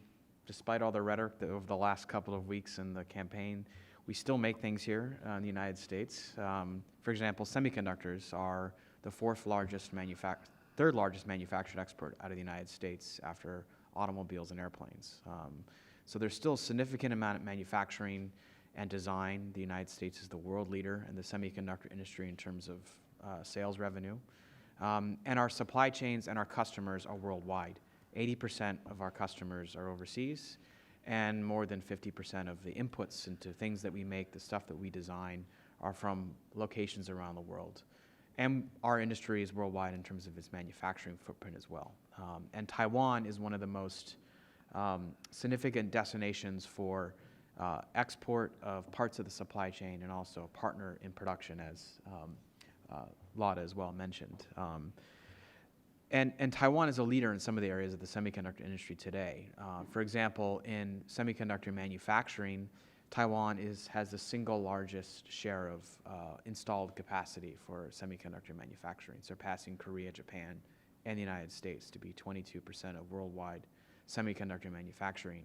despite all the rhetoric over the last couple of weeks in the campaign, we still make things here in the United States. For example, semiconductors are the third largest manufactured export out of the United States after automobiles and airplanes. So there's still a significant amount of manufacturing and design. The United States is the world leader in the semiconductor industry in terms of sales revenue. And our supply chains and our customers are worldwide. 80% of our customers are overseas, and more than 50% of the inputs into things that we make, the stuff that we design, are from locations around the world. And our industry is worldwide in terms of its manufacturing footprint as well. And Taiwan is one of the most significant destinations for export of parts of the supply chain and also partner in production, as Lada as well mentioned. And Taiwan is a leader in some of the areas of the semiconductor industry today. For example, in semiconductor manufacturing, Taiwan has the single largest share of installed capacity for semiconductor manufacturing, surpassing Korea, Japan, and the United States to be 22% of worldwide semiconductor manufacturing.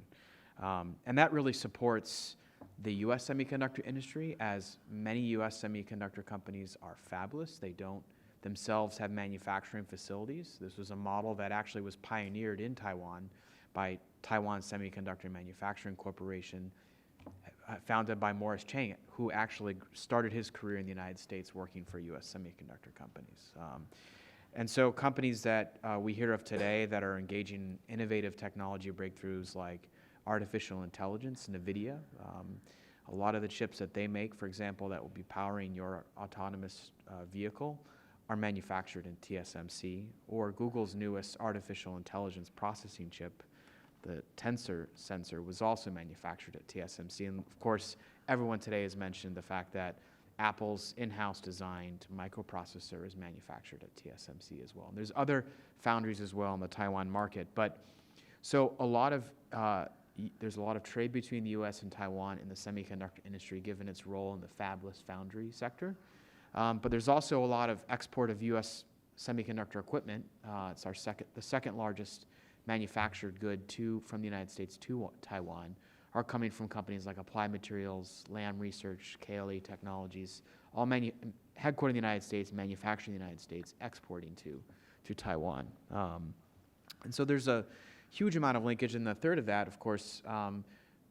And that really supports the U.S. semiconductor industry, as many U.S. semiconductor companies are fabless. They don't themselves have manufacturing facilities. This was a model that actually was pioneered in Taiwan by Taiwan Semiconductor Manufacturing Corporation, founded by Morris Chang, who actually started his career in the United States working for U.S. semiconductor companies. And so companies that we hear of today that are engaging in innovative technology breakthroughs like artificial intelligence, NVIDIA, a lot of the chips that they make, for example, that will be powering your autonomous vehicle, are manufactured in TSMC, or Google's newest artificial intelligence processing chip, the Tensor sensor, was also manufactured at TSMC. And of course, everyone today has mentioned the fact that Apple's in-house designed microprocessor is manufactured at TSMC as well. And there's other foundries as well in the Taiwan market. But so there's a lot of trade between the U.S. and Taiwan in the semiconductor industry, given its role in the fabless foundry sector. But there's also a lot of export of U.S. semiconductor equipment. It's the second largest manufactured good from the United States to Taiwan, are coming from companies like Applied Materials, Lam Research, KLA Technologies, all headquartered in the United States, manufactured in the United States, exporting to Taiwan. And so there's a huge amount of linkage. And the third of that, of course,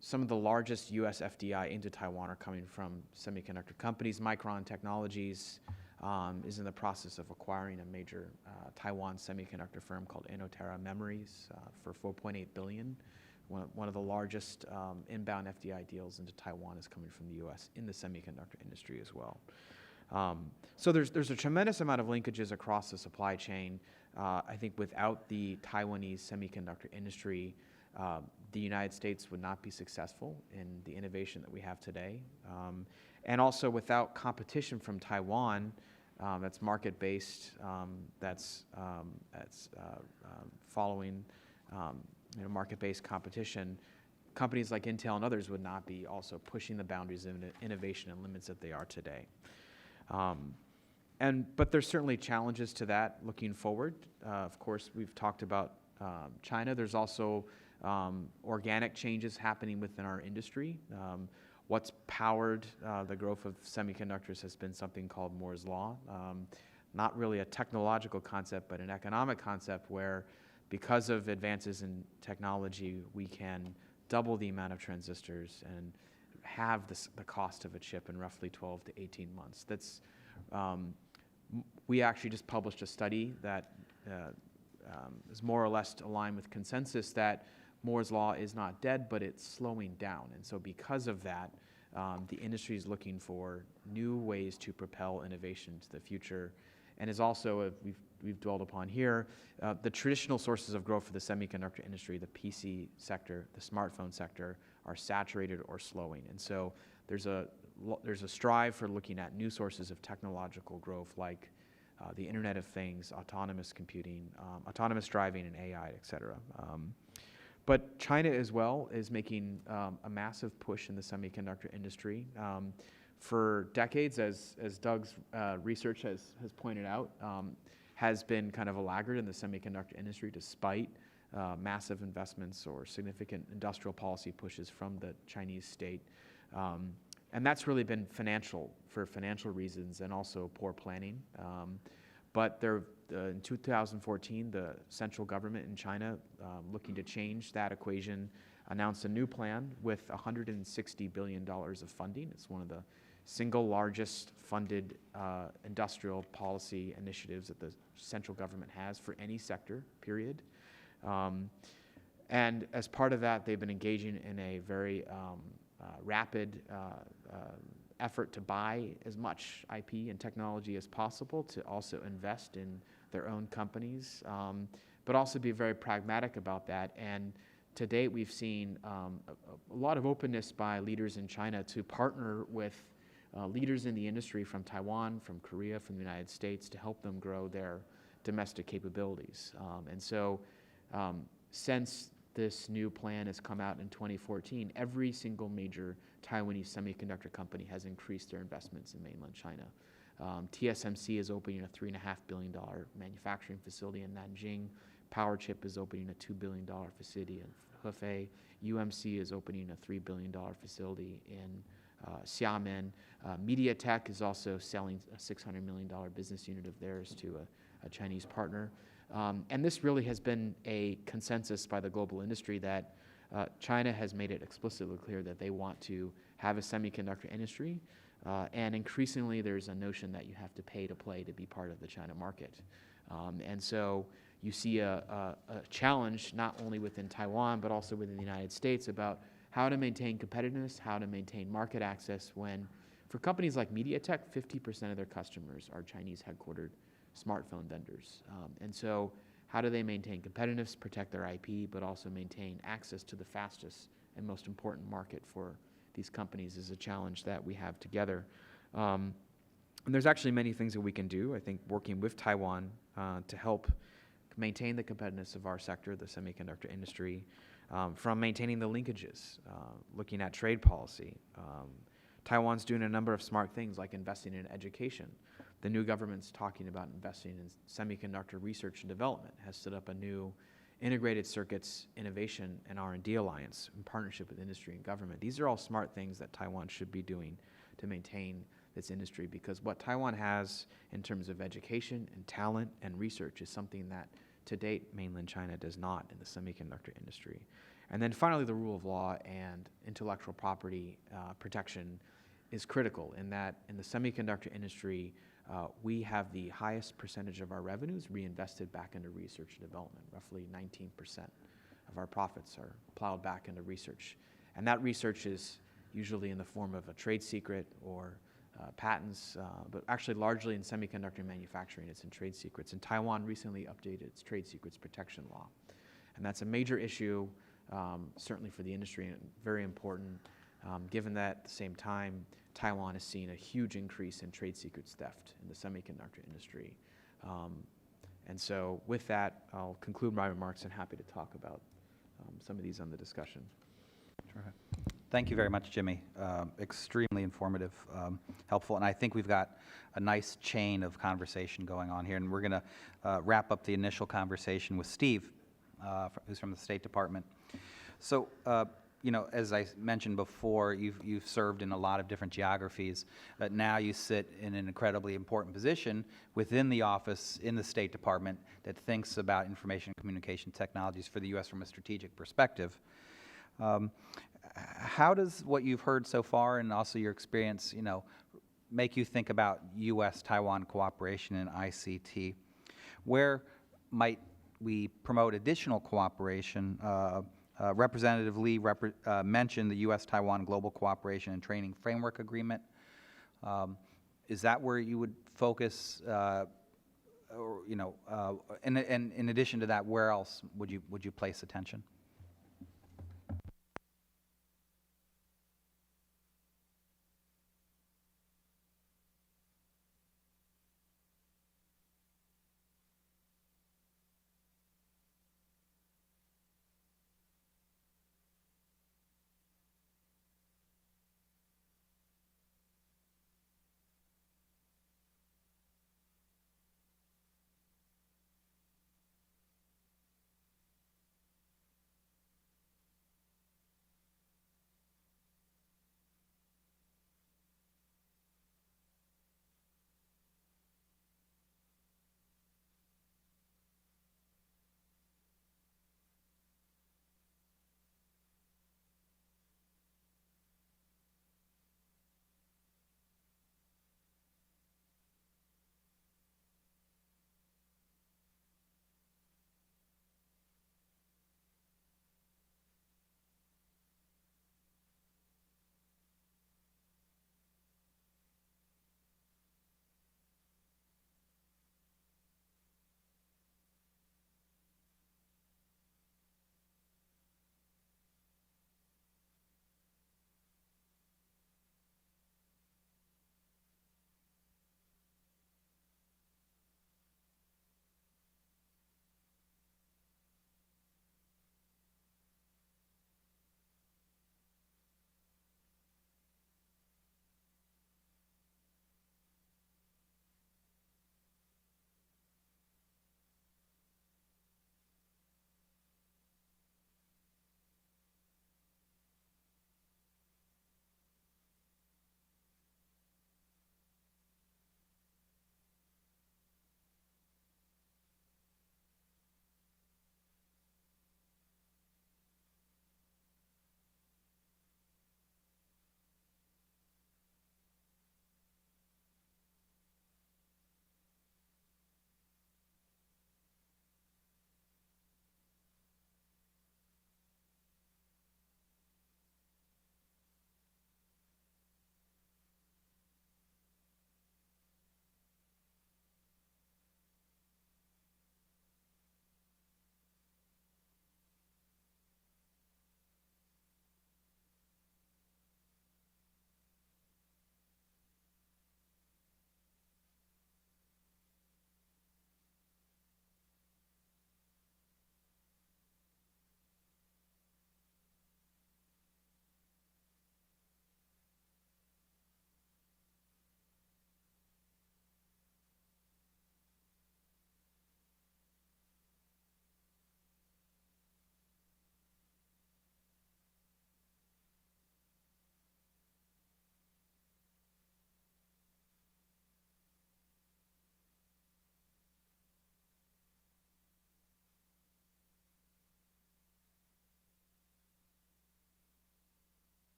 some of the largest U.S. FDI into Taiwan are coming from semiconductor companies. Micron Technologies is in the process of acquiring a major Taiwan semiconductor firm called Inotera Memories for $4.8 billion. One of the largest inbound FDI deals into Taiwan is coming from the U.S. in the semiconductor industry as well. So there's a tremendous amount of linkages across the supply chain. I think without the Taiwanese semiconductor industry, the United States would not be successful in the innovation that we have today. And also without competition from Taiwan, that's market-based, that's following market-based competition, companies like Intel and others would not be also pushing the boundaries of innovation and limits that they are today. But there's certainly challenges to that looking forward. Of course, we've talked about China. There's also organic changes happening within our industry. What's powered the growth of semiconductors has been something called Moore's Law. Not really a technological concept, but an economic concept where, because of advances in technology, we can double the amount of transistors and have the cost of a chip in roughly 12 to 18 months. We actually just published a study that is more or less aligned with consensus that Moore's Law is not dead, but it's slowing down. And so because of that, the industry is looking for new ways to propel innovation to the future, and is also, we've dwelled upon here, the traditional sources of growth for the semiconductor industry, the PC sector, the smartphone sector, are saturated or slowing. And so there's a strive for looking at new sources of technological growth, like the Internet of Things, autonomous computing, autonomous driving, and AI, et cetera. But China as well is making a massive push in the semiconductor industry. For decades, as Doug's research has pointed out, has been kind of a laggard in the semiconductor industry, despite massive investments or significant industrial policy pushes from the Chinese state. And that's really been for financial reasons and also poor planning. But in 2014, the central government in China, looking to change that equation, announced a new plan with $160 billion of funding. It's one of the single largest funded industrial policy initiatives that the central government has for any sector, period. And as part of that, they've been engaging in a very rapid effort to buy as much IP and technology as possible, to also invest in their own companies, but also be very pragmatic about that. And to date, we've seen a lot of openness by leaders in China to partner with leaders in the industry from Taiwan, from Korea, from the United States to help them grow their domestic capabilities. And so since this new plan has come out in 2014, every single major Taiwanese semiconductor company has increased their investments in mainland China. TSMC is opening a $3.5 billion manufacturing facility in Nanjing. PowerChip is opening a $2 billion facility in Hefei. UMC is opening a $3 billion facility in Xiamen. MediaTek is also selling a $600 million business unit of theirs to a Chinese partner. And this really has been a consensus by the global industry that China has made it explicitly clear that they want to have a semiconductor industry. And increasingly, there's a notion that you have to pay to play to be part of the China market. And so you see a challenge not only within Taiwan, but also within the United States about how to maintain competitiveness, how to maintain market access when, for companies like MediaTek, 50% of their customers are Chinese headquartered smartphone vendors. And so how do they maintain competitiveness, protect their IP, but also maintain access to the fastest and most important market for these companies is a challenge that we have together. And there's actually many things that we can do, I think, working with Taiwan to help maintain the competitiveness of our sector, the semiconductor industry, from maintaining the linkages, looking at trade policy. Taiwan's doing a number of smart things like investing in education. The new government's talking about investing in semiconductor research and development, has set up a new integrated circuits innovation and R&D alliance in partnership with industry and government. These are all smart things that Taiwan should be doing to maintain this industry, because what Taiwan has in terms of education and talent and research is something that to date mainland China does not in the semiconductor industry. And then finally, the rule of law and intellectual property protection is critical in that in the semiconductor industry, we have the highest percentage of our revenues reinvested back into research and development. Roughly 19% of our profits are plowed back into research. And that research is usually in the form of a trade secret or patents, but actually largely in semiconductor manufacturing, it's in trade secrets. And Taiwan recently updated its trade secrets protection law. And that's a major issue, certainly for the industry, and very important, given that at the same time, Taiwan has seen a huge increase in trade secrets theft in the semiconductor industry. And so with that, I'll conclude my remarks and happy to talk about some of these on the discussion. Terrific. Thank you very much, Jimmy. Extremely informative, helpful, and I think we've got a nice chain of conversation going on here, and we're going to wrap up the initial conversation with Steve, who's from the State Department. So, you know, as I mentioned before, you've served in a lot of different geographies, but now you sit in an incredibly important position within the office in the State Department that thinks about information and communication technologies for the U.S. from a strategic perspective. How does what you've heard so far and also your experience, you know, make you think about US-Taiwan cooperation in ICT? Where might we promote additional cooperation? Representative Lee mentioned the US-Taiwan Global Cooperation and Training Framework Agreement. Is that where you would focus, or, you know, and in addition to that, where else would you place attention?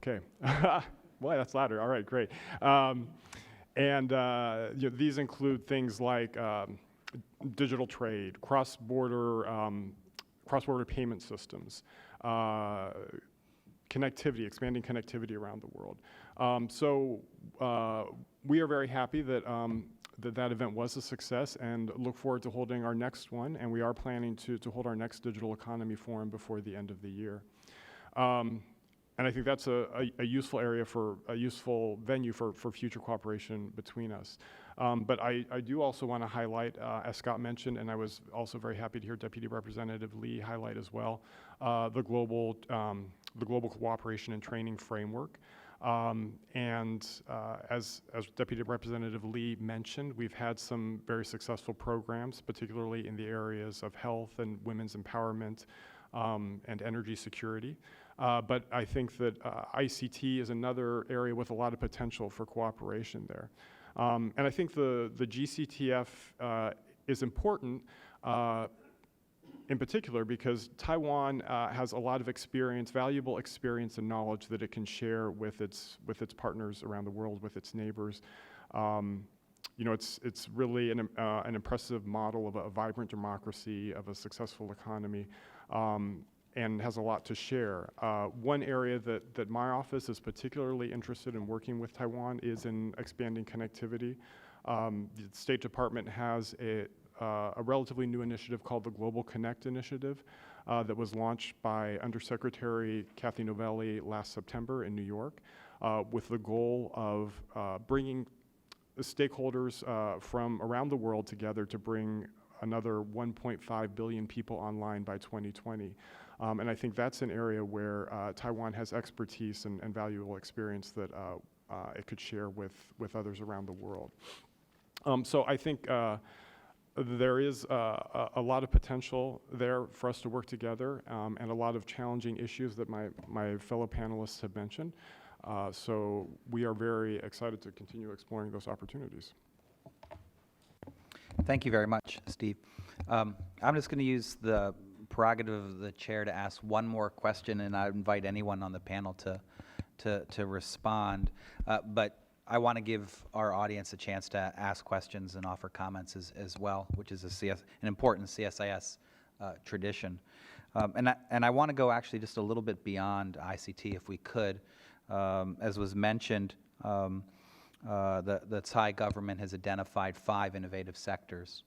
Okay. Boy, that's louder. All right, great. These include things like digital trade, cross-border payment systems, connectivity, expanding connectivity around the world. We are very happy that that event was a success and look forward to holding our next one, and we are planning to hold our next Digital Economy Forum before the end of the year. And I think that's a useful area a useful venue for future cooperation between us. But I do also want to highlight, as Scott mentioned, and I was also very happy to hear Deputy Representative Lee highlight as well, the global cooperation and training framework. As Deputy Representative Lee mentioned, we've had some very successful programs, particularly in the areas of health and women's empowerment and energy security. But I think that ICT is another area with a lot of potential for cooperation there. And I think the GCTF is important in particular because Taiwan has a lot of experience, valuable experience and knowledge that it can share with its partners around the world, with its neighbors. It's really an impressive model of a vibrant democracy, of a successful economy. And has a lot to share. One area that my office is particularly interested in working with Taiwan is in expanding connectivity. The State Department has a relatively new initiative called the Global Connect Initiative that was launched by Undersecretary Kathy Novelli last September in New York with the goal of bringing the stakeholders from around the world together to bring another 1.5 billion people online by 2020. And I think that's an area where Taiwan has expertise and valuable experience that it could share with others around the world. So I think there is a lot of potential there for us to work together and a lot of challenging issues that my fellow panelists have mentioned. So we are very excited to continue exploring those opportunities. Thank you very much, Steve. I'm just going to use the prerogative of the chair to ask one more question, and I invite anyone on the panel to respond. But I want to give our audience a chance to ask questions and offer comments as well, which is an important CSIS tradition. And I want to go actually just a little bit beyond ICT, if we could. As was mentioned, the Thai government has identified 5 innovative sectors.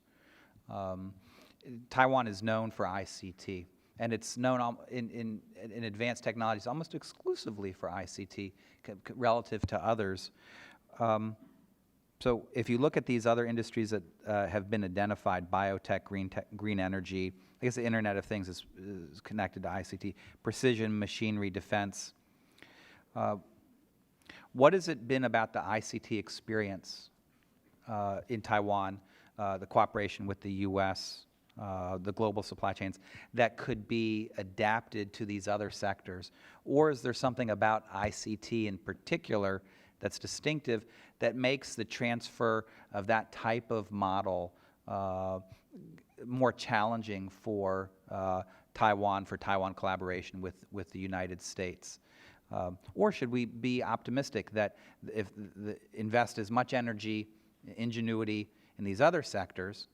Taiwan is known for ICT, and it's known in advanced technologies almost exclusively for ICT relative to others. So if you look at these other industries that have been identified, biotech, green energy, I guess the Internet of Things is connected to ICT, precision, machinery, defense. What has it been about the ICT experience in Taiwan, the cooperation with the U.S., the global supply chains, that could be adapted to these other sectors? Or is there something about ICT in particular that's distinctive that makes the transfer of that type of model more challenging for Taiwan collaboration with the United States? Or should we be optimistic that if invest as much energy, ingenuity in these other sectors,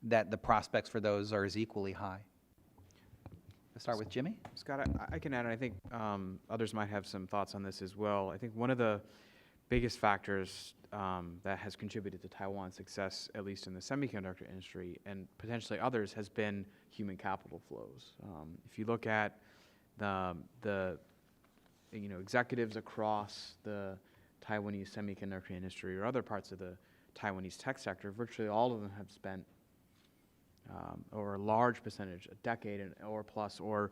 that the prospects for those are as equally high? Let's start with Jimmy. Scott, I can add, and I think others might have some thoughts on this as well. I think one of the biggest factors that has contributed to Taiwan's success, at least in the semiconductor industry, and potentially others, has been human capital flows. If you look at the executives across the Taiwanese semiconductor industry or other parts of the Taiwanese tech sector, virtually all of them have spent, or a large percentage, a decade or plus, or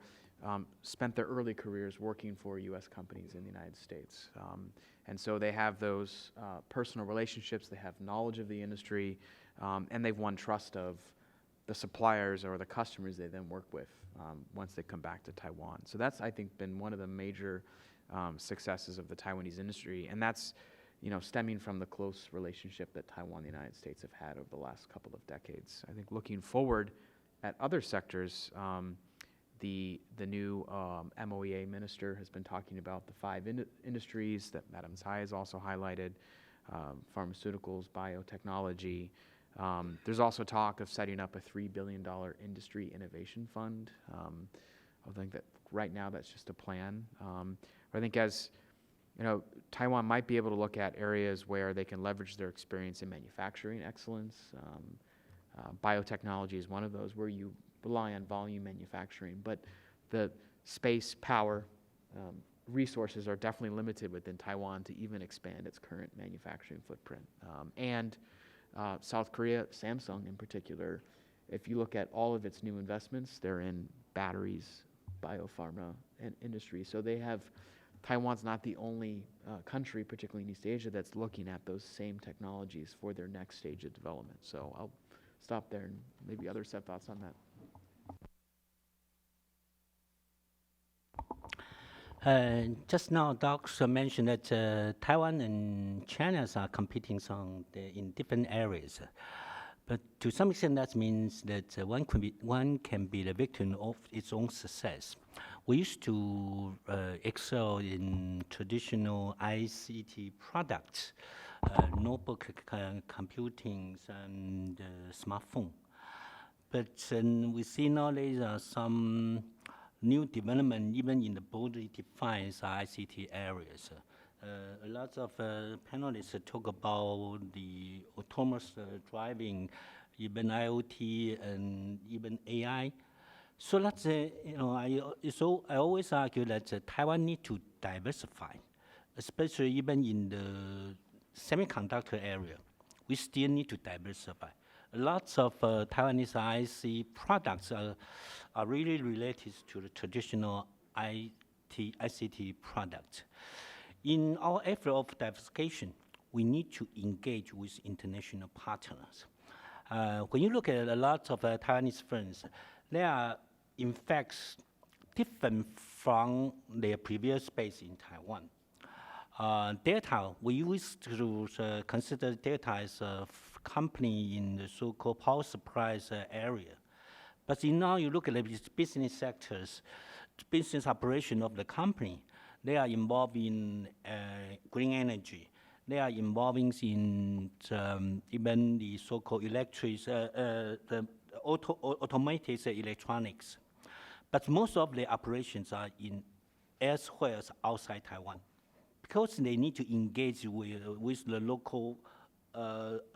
spent their early careers working for U.S. companies in the United States. And so they have those personal relationships, they have knowledge of the industry, and they've won trust of the suppliers or the customers they then work with once they come back to Taiwan. So that's, I think, been one of the major successes of the Taiwanese industry, and that's stemming from the close relationship that Taiwan and the United States have had over the last couple of decades. I think looking forward at other sectors, the new MOEA minister has been talking about the 5 industries that Madam Tsai has also highlighted, pharmaceuticals, biotechnology. There's also talk of setting up a $3 billion industry innovation fund. I think that right now that's just a plan. But I think as you know, Taiwan might be able to look at areas where they can leverage their experience in manufacturing excellence. Biotechnology is one of those where you rely on volume manufacturing, but the space, power, resources are definitely limited within Taiwan to even expand its current manufacturing footprint. And South Korea, Samsung in particular, if you look at all of its new investments, they're in batteries, biopharma, and industry. So they have, Taiwan's not the only country, particularly in East Asia, that's looking at those same technologies for their next stage of development. So I'll stop there and maybe others have thoughts on that. Just now, Doc mentioned that Taiwan and China are competing in different areas. But to some extent, that means that one can be the victim of its own success. We used to excel in traditional ICT products, notebook computing and smartphone. But we see nowadays some new development, even in the broadly defined ICT areas. A lot of panelists talk about the autonomous driving, even IoT, and even AI. So that's, I always argue that Taiwan needs to diversify, especially even in the semiconductor area. We still need to diversify. Lots of Taiwanese IC products are really related to the traditional ICT products. In our effort of diversification, we need to engage with international partners. When you look at a lot of Taiwanese firms, they are in fact different from their previous base in Taiwan. Delta, we used to consider Delta as a company in the so-called power supplies area. But now you look at the business sectors, business operation of the company, they are involved in green energy. They are involving in even the so-called the automated electronics. But most of the operations are in elsewhere outside Taiwan, because they need to engage with the local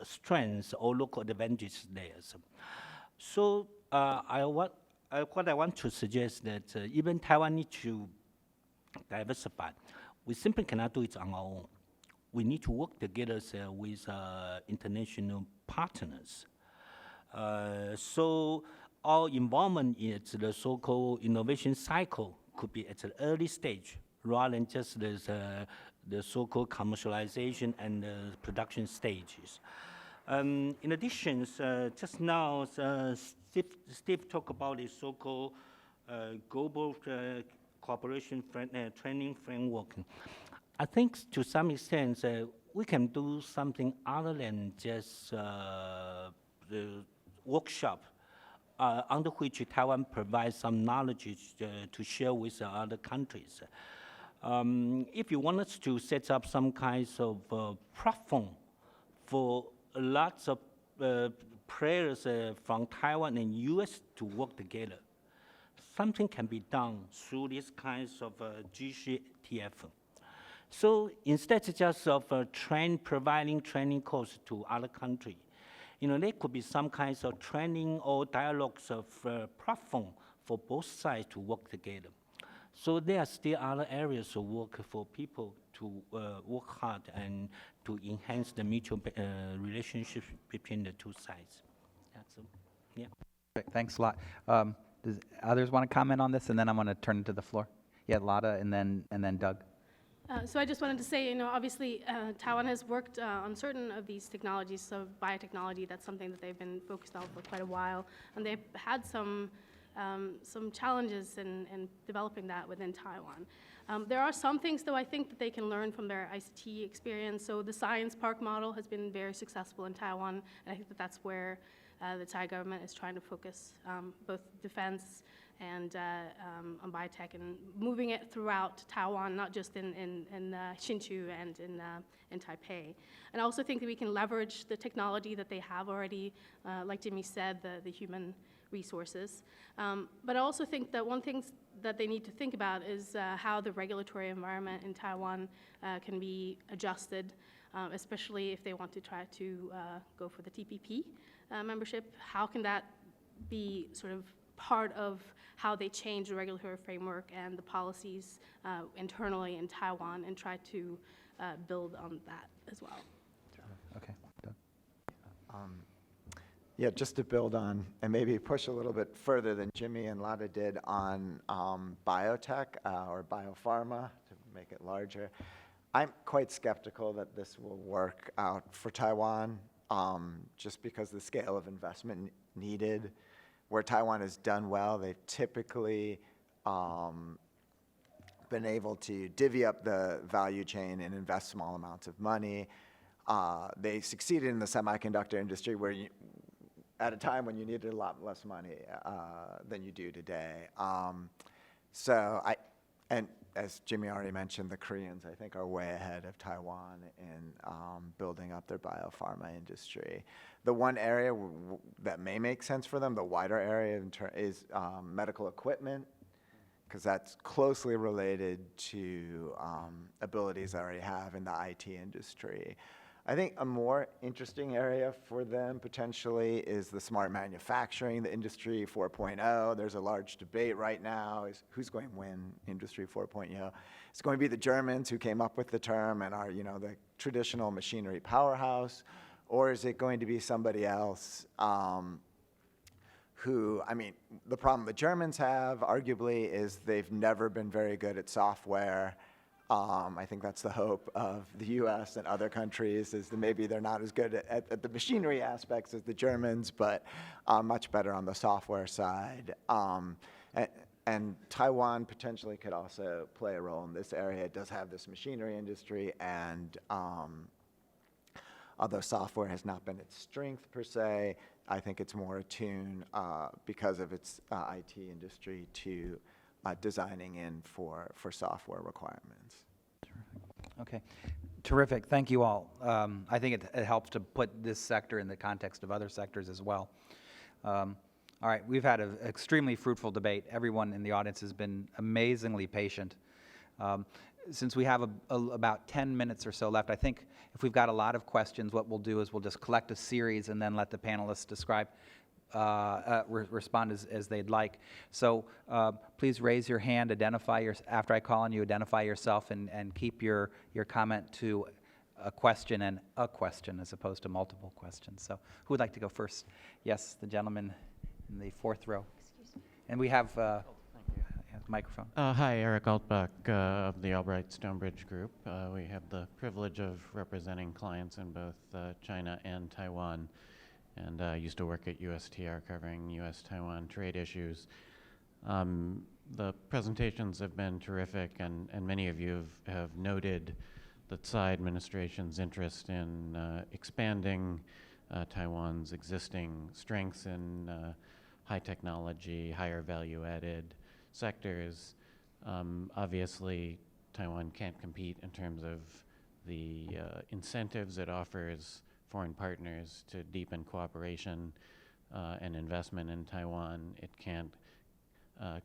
strengths or local advantages there. So what I want to suggest that even Taiwan needs to diversify. We simply cannot do it on our own. We need to work together with international partners. So our involvement in the so-called innovation cycle could be at an early stage, rather than just the so-called commercialization and production stages. In addition, just now, Steve talked about the so-called global cooperation training framework. I think to some extent, we can do something other than just the workshop, under which Taiwan provides some knowledge to share with other countries. If you want us to set up some kinds of platform for lots of players from Taiwan and US to work together, something can be done through these kinds of GCTF. So instead just of providing training courses to other countries, there could be some kinds of training or dialogues of platform for both sides to work together. So there are still other areas of work for people to work hard and to enhance the mutual relationship between the two sides. Yeah. Great, thanks a lot. Does others want to comment on this, and then I'm going to turn it to the floor? Yeah, Lada, and then Doug. So I just wanted to say, obviously Taiwan has worked on certain of these technologies. So biotechnology, that's something that they've been focused on for quite a while, and they've had some challenges in developing that within Taiwan. There are some things, though, I think that they can learn from their ICT experience. So the science park model has been very successful in Taiwan, and I think that that's where the Thai government is trying to focus both defense and on biotech, and moving it throughout Taiwan, not just in Hsinchu and in Taipei. And I also think that we can leverage the technology that they have already, like Jimmy said, the human resources. But I also think that one thing that they need to think about is how the regulatory environment in Taiwan can be adjusted, especially if they want to try to go for the TPP membership. How can that be sort of part of how they change the regulatory framework and the policies internally in Taiwan, and try to build on that as well. Okay. Doug? Yeah, just to build on and maybe push a little bit further than Jimmy and Lada did on biotech or biopharma, to make it larger. I'm quite skeptical that this will work out for Taiwan, just because the scale of investment needed. Where Taiwan has done well, they've typically been able to divvy up the value chain and invest small amounts of money. They succeeded in the semiconductor industry where at a time when you needed a lot less money than you do today. And as Jimmy already mentioned, the Koreans, I think, are way ahead of Taiwan in building up their biopharma industry. The one area that may make sense for them, the wider area is medical equipment, because that's closely related to abilities they already have in the IT industry. I think a more interesting area for them potentially is the smart manufacturing, the Industry 4.0. There's a large debate right now is who's going to win Industry 4.0. It's going to be the Germans who came up with the term and are, the traditional machinery powerhouse, or is it going to be somebody else who, the problem the Germans have arguably is they've never been very good at software. I think that's the hope of the US and other countries, is that maybe they're not as good at the machinery aspects as the Germans, but much better on the software side. And Taiwan potentially could also play a role in this area. It does have this machinery industry, and although software has not been its strength per se, I think it's more attuned because of its IT industry to designing in for software requirements. Okay, terrific. Thank you all. I think it helps to put this sector in the context of other sectors as well. All right, we've had an extremely fruitful debate. Everyone in the audience has been amazingly patient. Since we have about 10 minutes or so left, I think if we've got a lot of questions, what we'll do is we'll just collect a series and then let the panelists respond as they'd like. So please raise your hand, after I call on you, identify yourself, and keep your comment to a question and a question as opposed to multiple questions. So who would like to go first? Yes, the gentleman in the fourth row. Excuse me. And we have microphone. Hi, Eric Altbach of the Albright Stonebridge Group. We have the privilege of representing clients in both China and Taiwan. And I used to work at USTR covering US-Taiwan trade issues. The presentations have been terrific, and many of you have noted the Tsai administration's interest in expanding Taiwan's existing strengths in high technology, higher value-added sectors. Obviously, Taiwan can't compete in terms of the incentives it offers foreign partners to deepen cooperation and investment in Taiwan. It can't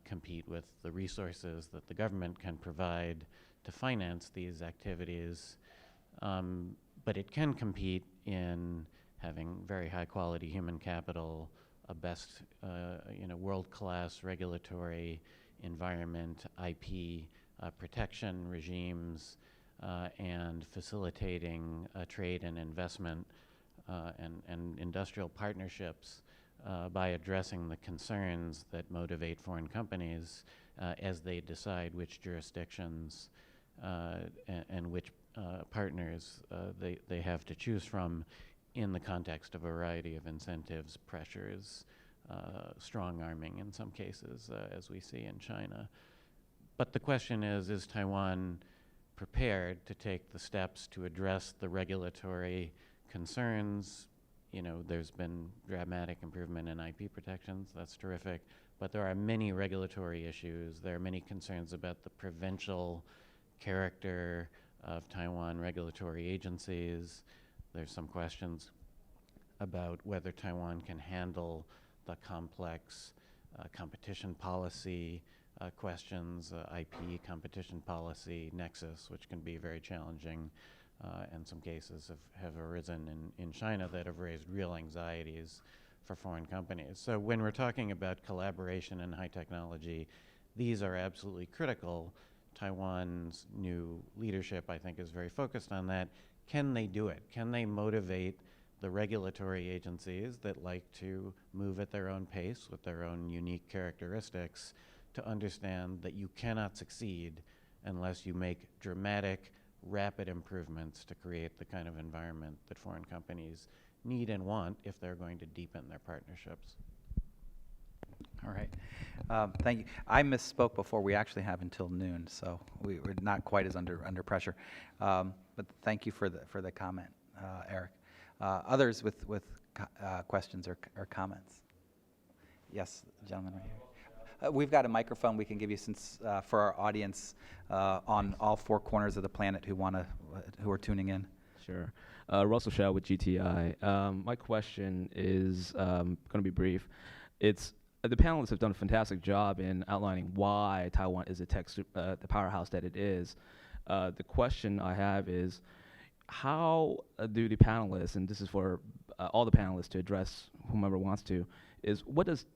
compete with the resources that the government can provide to finance these activities, but it can compete in having very high quality human capital, a best, world-class regulatory environment, IP protection regimes, and facilitating trade and investment and industrial partnerships by addressing the concerns that motivate foreign companies as they decide which jurisdictions and which partners they have to choose from in the context of a variety of incentives, pressures, strong arming in some cases, as we see in China. But the question is Taiwan prepared to take the steps to address the regulatory concerns there's been dramatic improvement in IP protections. That's terrific. But there are many regulatory issues. There are many concerns about the provincial character of Taiwan regulatory agencies. There's some questions about whether Taiwan can handle the complex competition policy questions, IP competition policy nexus, which can be very challenging, and some cases have arisen in China that have raised real anxieties for foreign companies. So when we're talking about collaboration in high technology, these are absolutely critical. Taiwan's new leadership, I think, is very focused on that. Can they do it? Can they motivate the regulatory agencies that like to move at their own pace with their own unique characteristics to understand that you cannot succeed unless you make dramatic, rapid improvements to create the kind of environment that foreign companies need and want if they're going to deepen their partnerships? All right. Thank you. I misspoke before. We actually have until noon, so we're not quite as under pressure. But thank you for the comment, Eric. Others with questions or comments? Yes, gentleman right here. We've got a microphone we can give you since for our audience on all four corners of the planet who are tuning in. Sure. Russell Shao with GTI. My question is going to be brief. It's the panelists have done a fantastic job in outlining why Taiwan is the powerhouse that it is. The question I have is, how do the panelists, and this is for all the panelists to address whomever wants to, is what does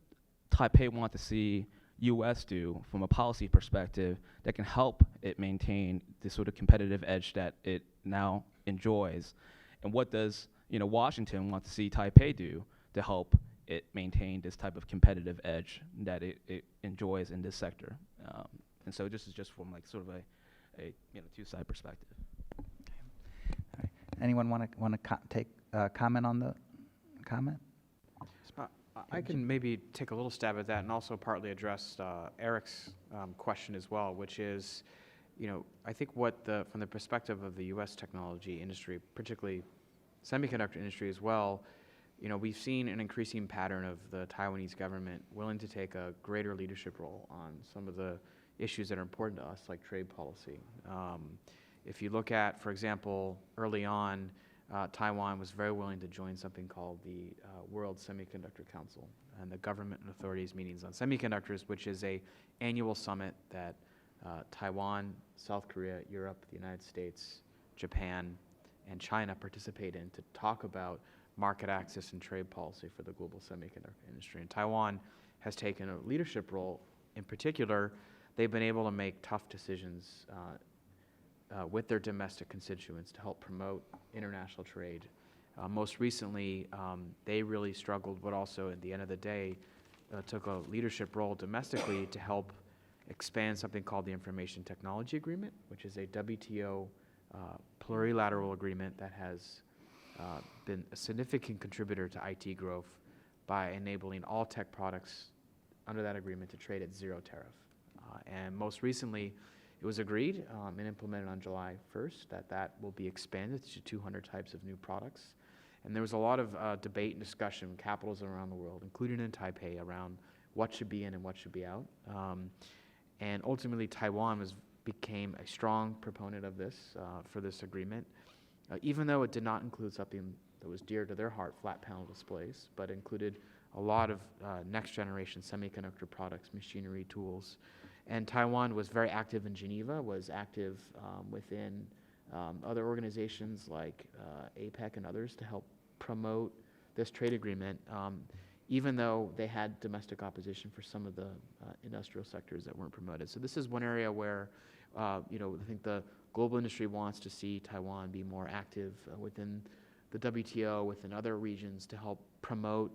Taipei want to see U.S. do from a policy perspective that can help it maintain the sort of competitive edge that it now enjoys? And what does Washington want to see Taipei do to help it maintain this type of competitive edge that it enjoys in this sector? And so this is just from like sort of a two-side perspective. Anyone want to take comment on the comment? I can maybe take a little stab at that and also partly address Eric's question as well, which is, I think from the perspective of the U.S. technology industry, particularly semiconductor industry as well, we've seen an increasing pattern of the Taiwanese government willing to take a greater leadership role on some of the issues that are important to us, like trade policy. If you look at, for example, early on, Taiwan was very willing to join something called the World Semiconductor Council and the government and authorities meetings on semiconductors, which is an annual summit that Taiwan, South Korea, Europe, the United States, Japan, and China participate in to talk about market access and trade policy for the global semiconductor industry. And Taiwan has taken a leadership role. In particular, they've been able to make tough decisions with their domestic constituents to help promote international trade. Most recently, they really struggled, but also at the end of the day, took a leadership role domestically to help expand something called the Information Technology Agreement, which is a WTO plurilateral agreement that has been a significant contributor to IT growth by enabling all tech products under that agreement to trade at zero tariff. And most recently, it was agreed and implemented on July 1st that will be expanded to 200 types of new products. And there was a lot of debate and discussion in capitals around the world, including in Taipei, around what should be in and what should be out. And ultimately, Taiwan became a strong proponent of this for this agreement, even though it did not include something that was dear to their heart, flat panel displays, but included a lot of next-generation semiconductor products, machinery, tools. And Taiwan was very active in Geneva, was active within other organizations like APEC and others to help promote this trade agreement, even though they had domestic opposition for some of the industrial sectors that weren't promoted. So this is one area where, I think the global industry wants to see Taiwan be more active within the WTO, within other regions to help promote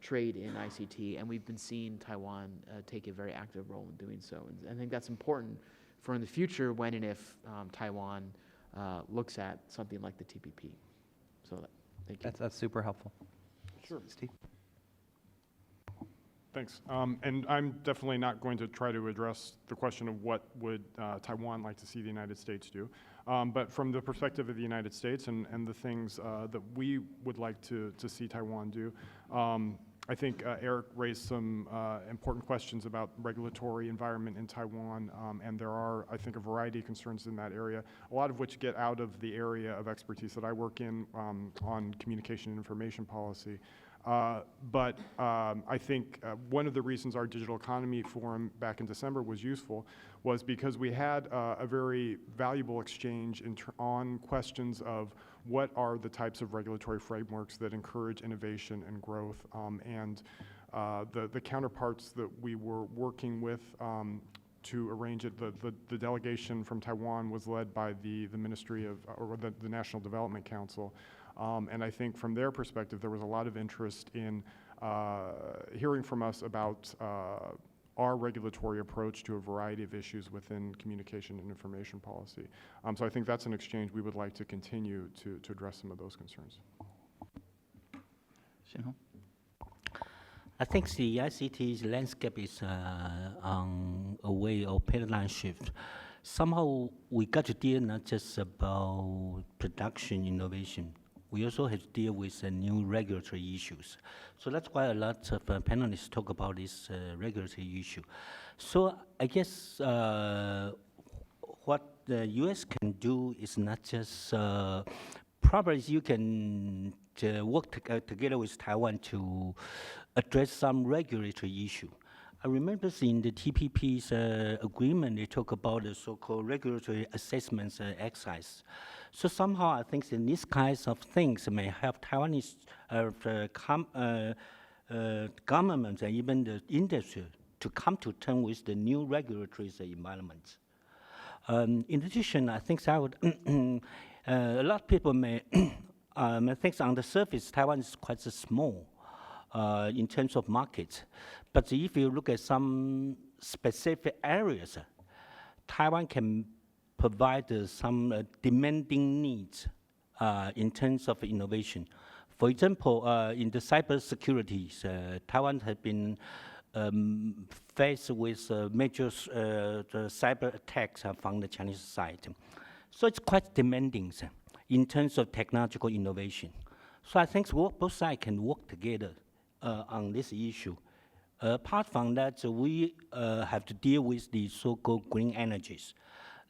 trade in ICT, and we've been seeing Taiwan take a very active role in doing so. And I think that's important for in the future when and if Taiwan looks at something like the TPP. So thank you. That's super helpful. Sure. Steve? Thanks. And I'm definitely not going to try to address the question of what would Taiwan like to see the United States do. But from the perspective of the United States and the things that we would like to see Taiwan do, I think Eric raised some important questions about regulatory environment in Taiwan, and there are, I think, a variety of concerns in that area, a lot of which get out of the area of expertise that I work in on communication and information policy. But I think one of the reasons our Digital Economy Forum back in December was useful was because we had a very valuable exchange on questions of what are the types of regulatory frameworks that encourage innovation and growth, and the counterparts that we were working with to arrange it. The delegation from Taiwan was led by the Ministry of, or the National Development Council. And I think from their perspective, there was a lot of interest in hearing from us about our regulatory approach to a variety of issues within communication and information policy. So I think that's an exchange we would like to continue to address some of those concerns. Shinho? I think the ICT's landscape is on a way of paradigm shift. Somehow we got to deal not just about production innovation. We also have to deal with new regulatory issues. So that's why a lot of panelists talk about this regulatory issue. So I guess what the US can do is not just, probably you can work together with Taiwan to address some regulatory issue. I remember in the TPP's agreement, they talk about the so-called regulatory assessments exercise. So somehow I think that these kinds of things may help Taiwanese governments and even the industry to come to terms with the new regulatory environment. In addition, I think that would a lot of people may think on the surface Taiwan is quite small in terms of markets. But if you look at some specific areas, Taiwan can provide some demanding needs in terms of innovation. For example, in the cybersecurity, Taiwan has been faced with major cyber attacks from the Chinese side. So it's quite demanding in terms of technological innovation. So I think both sides can work together on this issue. Apart from that, we have to deal with the so-called green energies,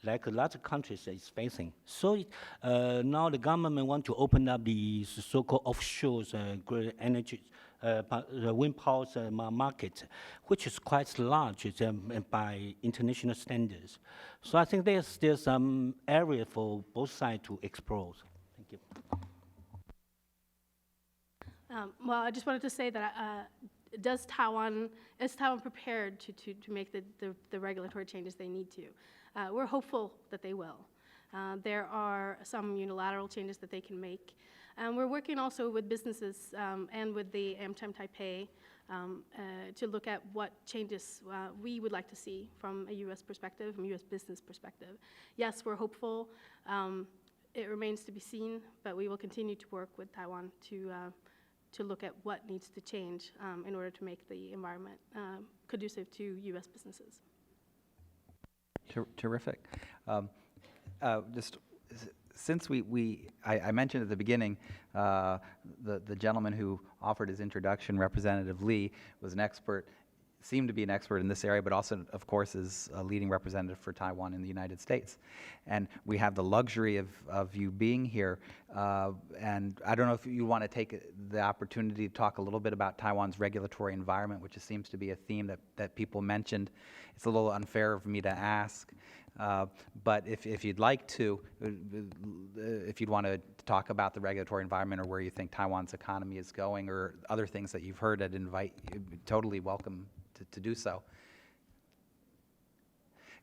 like a lot of countries is facing. So now the government want to open up the so-called offshore green energy, wind power market, which is quite large by international standards. So I think there's still some area for both sides to explore. Thank you. Well, I just wanted to say that is Taiwan prepared to make the regulatory changes they need to? We're hopeful that they will. There are some unilateral changes that they can make. We're working also with businesses and with the AmTime Taipei to look at what changes we would like to see from a U.S. perspective, from a U.S. business perspective. Yes, we're hopeful. It remains to be seen, but we will continue to work with Taiwan to look at what needs to change in order to make the environment conducive to U.S. businesses. Terrific. Just since I mentioned at the beginning, the gentleman who offered his introduction, Representative Lee, was an expert, seemed to be an expert in this area, but also, of course, is a leading representative for Taiwan in the United States. And we have the luxury of you being here. And I don't know if you want to take the opportunity to talk a little bit about Taiwan's regulatory environment, which seems to be a theme that people mentioned. It's a little unfair of me to ask. But if you'd like to, if you'd want to talk about the regulatory environment or where you think Taiwan's economy is going or other things that you've heard, I'd invite you, totally welcome to do so.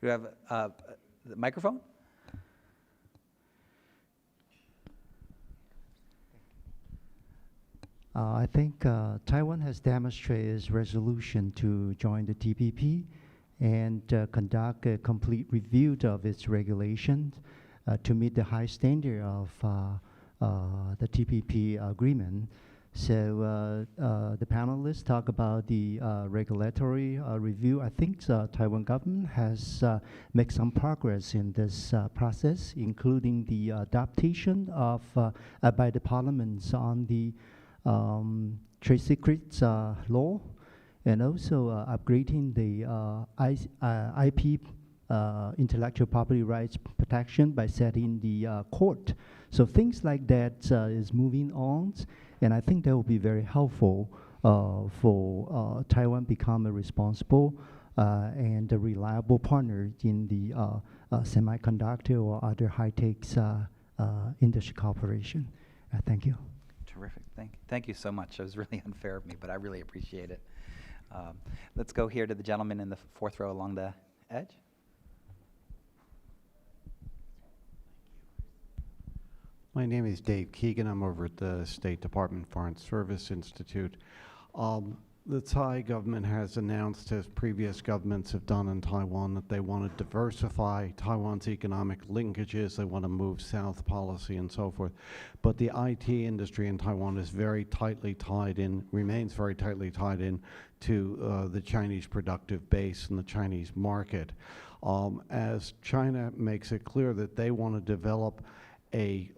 You have the microphone? I think Taiwan has demonstrated its resolution to join the TPP and conduct a complete review of its regulations to meet the high standard of the TPP agreement. So the panelists talk about the regulatory review. I think the Taiwan government has made some progress in this process, including the adaptation of by the parliaments on the trade secrets law, and also upgrading the IP intellectual property rights protection by setting the court. So things like that is moving on, and I think that will be very helpful for Taiwan become a responsible and a reliable partner in the semiconductor or other high-tech industry cooperation. Thank you. Terrific. Thank you so much. It was really unfair of me, but I really appreciate it. Let's go here to the gentleman in the fourth row along the edge. My name is Dave Keegan. I'm over at the State Department Foreign Service Institute. The Thai government has announced, as previous governments have done in Taiwan, that they want to diversify Taiwan's economic linkages. They want to move south policy and so forth. But the IT industry in Taiwan is very tightly tied in, remains very tightly tied in to the Chinese productive base and the Chinese market. As China makes it clear that they want to develop a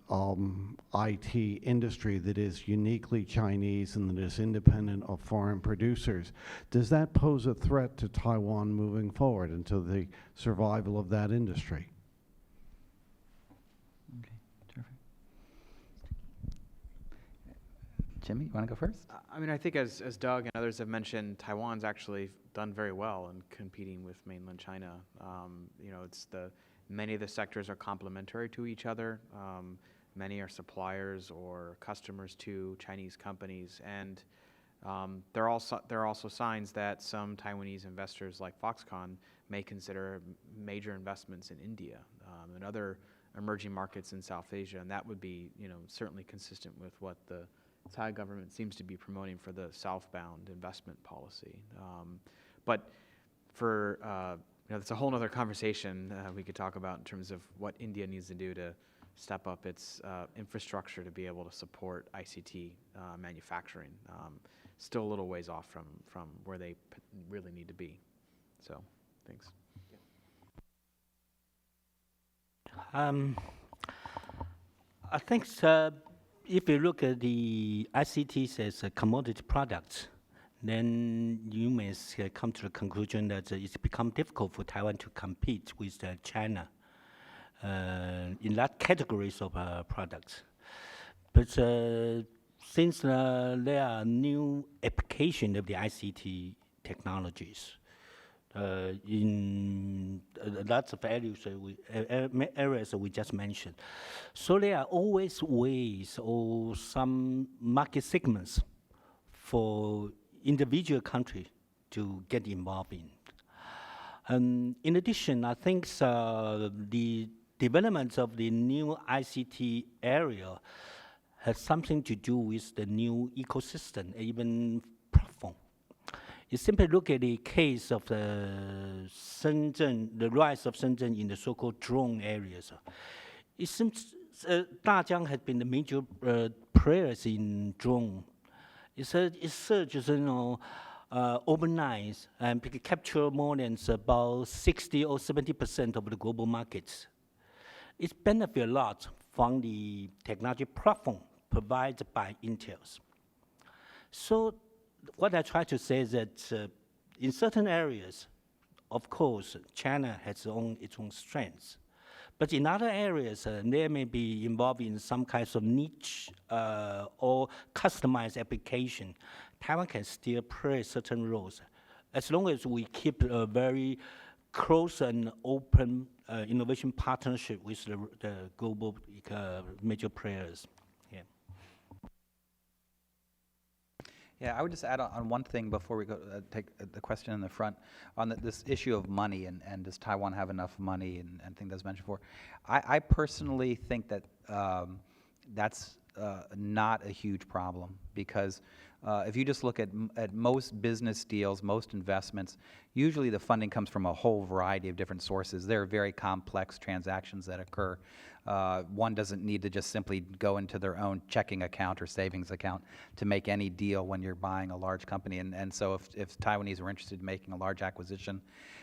IT industry that is uniquely Chinese and that is independent of foreign producers. Does that pose a threat to Taiwan moving forward and to the survival of that industry? Okay, terrific. Jimmy, you want to go first? I mean, I think as Doug and others have mentioned, Taiwan's actually done very well in competing with mainland China. You know, many of the sectors are complementary to each other. Many are suppliers or customers to Chinese companies, and there are also signs that some Taiwanese investors like Foxconn may consider major investments in India and other emerging markets in South Asia, and that would be, you know, certainly consistent with what the Thai government seems to be promoting for the southbound investment policy. But for you know, it's a whole other conversation we could talk about in terms of what India needs to do to step up its infrastructure to be able to support ICT manufacturing. Still a little ways off from where they really need to be. So, thanks. I think if you look at the ICTs as a commodity products, then you may come to the conclusion that it's become difficult for Taiwan to compete with China in that categories of products. But since there are new application of the ICT technologies in lots of areas we just mentioned, so there are always ways or some market segments for individual country to get involved in. In addition, I think the development of the new ICT area has something to do with the new ecosystem, even platform. You simply look at the case of the Shenzhen, the rise of Shenzhen in the so-called drone areas. It seems Dajiang has been the major players in drone. It surges, you know, overnight and capture more than about 60 or 70% of the global markets. It benefits a lot from the technology platform provided by Intel. So what I try to say is that in certain areas, of course, China has its own strengths. But in other areas, they may be involved in some kinds of niche or customized application. Taiwan can still play certain roles, as long as we keep a very close and open innovation partnership with the global major players. Yeah. Yeah, I would just add on one thing before we go take the question in the front on this issue of money and does Taiwan have enough money and things that's mentioned before. I personally think that that's not a huge problem because if you just look at most business deals, most investments, usually the funding comes from a whole variety of different sources. There are very complex transactions that occur. one doesn't need to just simply go into their own checking account or savings account to make any deal when you're buying a large company. And so if Taiwanese were interested in making a large acquisition,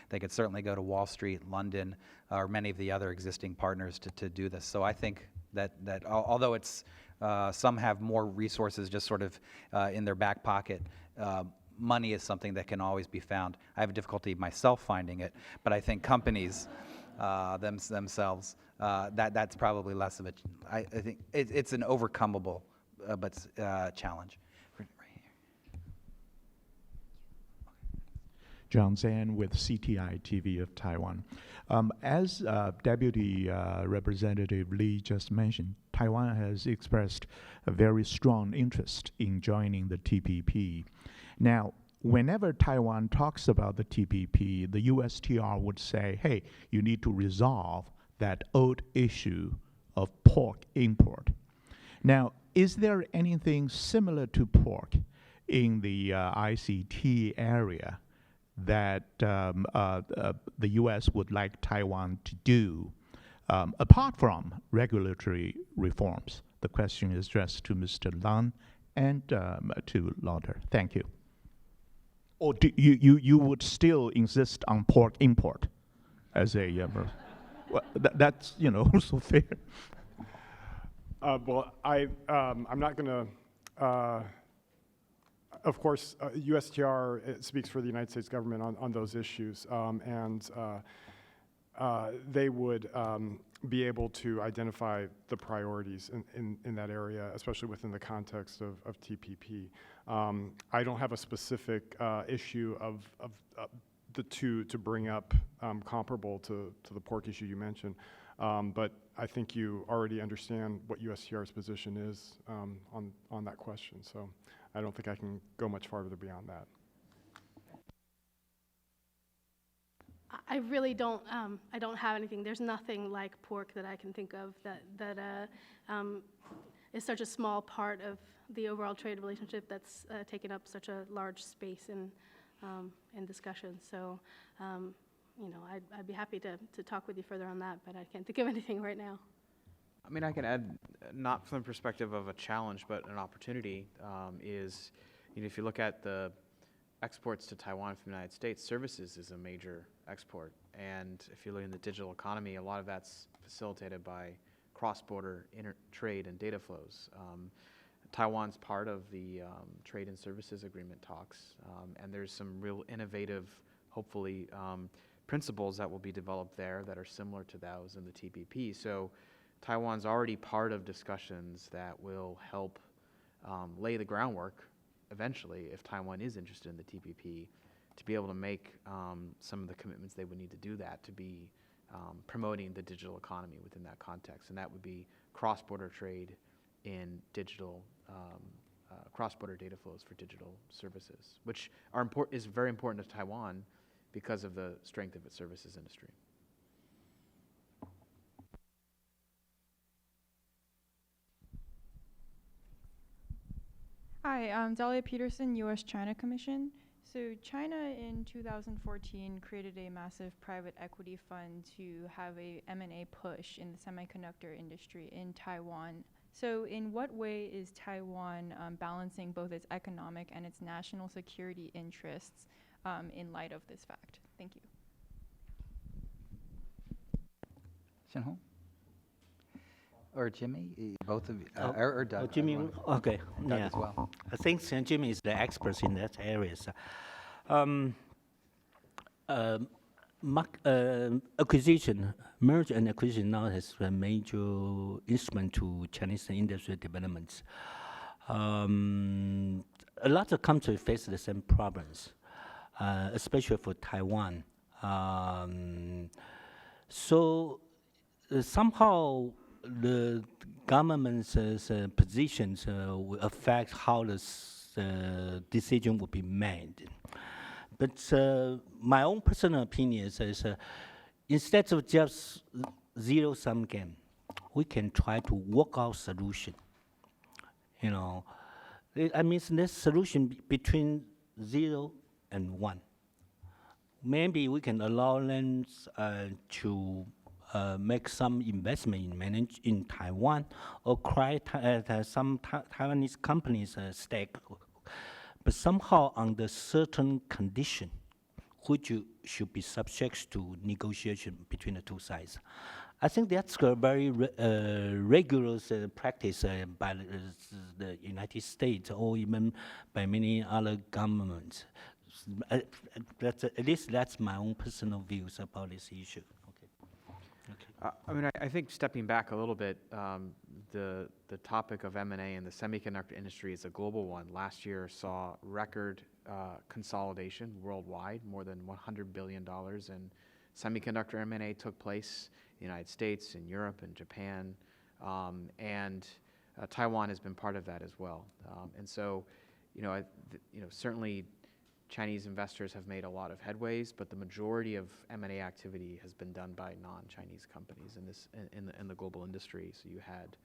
they could certainly go to Wall Street, London, or many of the other existing partners to do this. So I think that although it's some have more resources just sort of in their back pocket, money is something that can always be found. I have difficulty myself finding it, but I think companies themselves, that's probably less of a, I think it's an overcomable challenge. Right here. John Zan with CTI TV of Taiwan. As Deputy Representative Lee just mentioned, Taiwan has expressed a very strong interest in joining the TPP. Now, whenever Taiwan talks about the TPP, the USTR would say, hey, you need to resolve that old issue of pork import. Now, is there anything similar to pork in the ICT area that the U.S. would like Taiwan to do, apart from regulatory reforms? The question is addressed to Mr. Lan and to Lauder. Thank you. Or do you would still insist on pork import as a well, that's also fair. Well, I'm not going to. Of course, USTR speaks for the United States government on those issues, and they would be able to identify the priorities in that area, especially within the context of TPP. I don't have a specific issue of the two to bring up comparable to the pork issue you mentioned, but I think you already understand what USTR's position is on that question, so I don't think I can go much farther beyond that. I really don't. I don't have anything. There's nothing like pork that I can think of that is such a small part of the overall trade relationship that's taken up such a large space in discussion. So, I'd be happy to talk with you further on that, but I can't think of anything right now. I mean, I can add, not from the perspective of a challenge, but an opportunity, is, if you look at the exports to Taiwan from the United States, services is a major export. And if you look in the digital economy, a lot of that's facilitated by cross-border trade and data flows. Taiwan's part of the trade and services agreement talks, and there's some real innovative, hopefully, principles that will be developed there that are similar to those in the TPP. So Taiwan's already part of discussions that will help lay the groundwork eventually, if Taiwan is interested in the TPP, to be able to make some of the commitments they would need to do that, to be promoting the digital economy within that context. And that would be cross-border trade in digital, cross-border data flows for digital services, which is very important to Taiwan because of the strength of its services industry. Hi, I'm Dahlia Peterson, US-China Commission. So China in 2014 created a massive private equity fund to have a M&A push in the semiconductor industry in Taiwan. So in what way is Taiwan balancing both its economic and its national security interests in light of this fact? Thank you. Shinho? Or Jimmy, both of you, or Doug. Jimmy, okay, Doug yeah. as well. I think Jimmy is the expert in that area. Acquisition, merger and acquisition now has a major instrument to Chinese industry developments. A lot of countries face the same problems, especially for Taiwan. So somehow the government's positions will affect how the decision will be made. But my own personal opinion is instead of just zero-sum game, we can try to work out solution. I mean, this solution between 0 and 1. Maybe we can allow them to make some investment in Taiwan or acquire some Taiwanese companies' stake, but somehow under certain condition, which should be subject to negotiation between the two sides. I think that's a very regular practice by the United States or even by many other governments. At least that's my own personal views about this issue. I mean, I think stepping back a little bit, the topic of M&A in the semiconductor industry is a global one. Last year saw record consolidation worldwide. More than $100 billion in semiconductor M&A took place in the United States, in Europe, and Japan, and Taiwan has been part of that as well. And so, certainly Chinese investors have made a lot of headways, but the majority of M&A activity has been done by non-Chinese companies in the global industry. So you had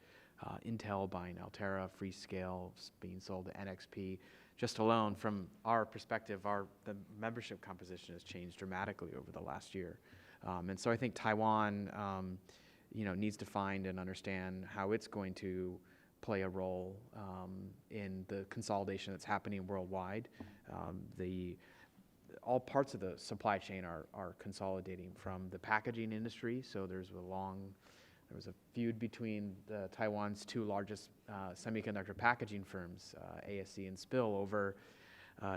Intel buying Altera, Freescale being sold to NXP. Just alone, from our perspective, the membership composition has changed dramatically over the last year. And so I think Taiwan, needs to find and understand how it's going to play a role in the consolidation that's happening worldwide. All parts of the supply chain are consolidating, from the packaging industry. So there was a feud between Taiwan's two largest semiconductor packaging firms, ASE and SPIL, over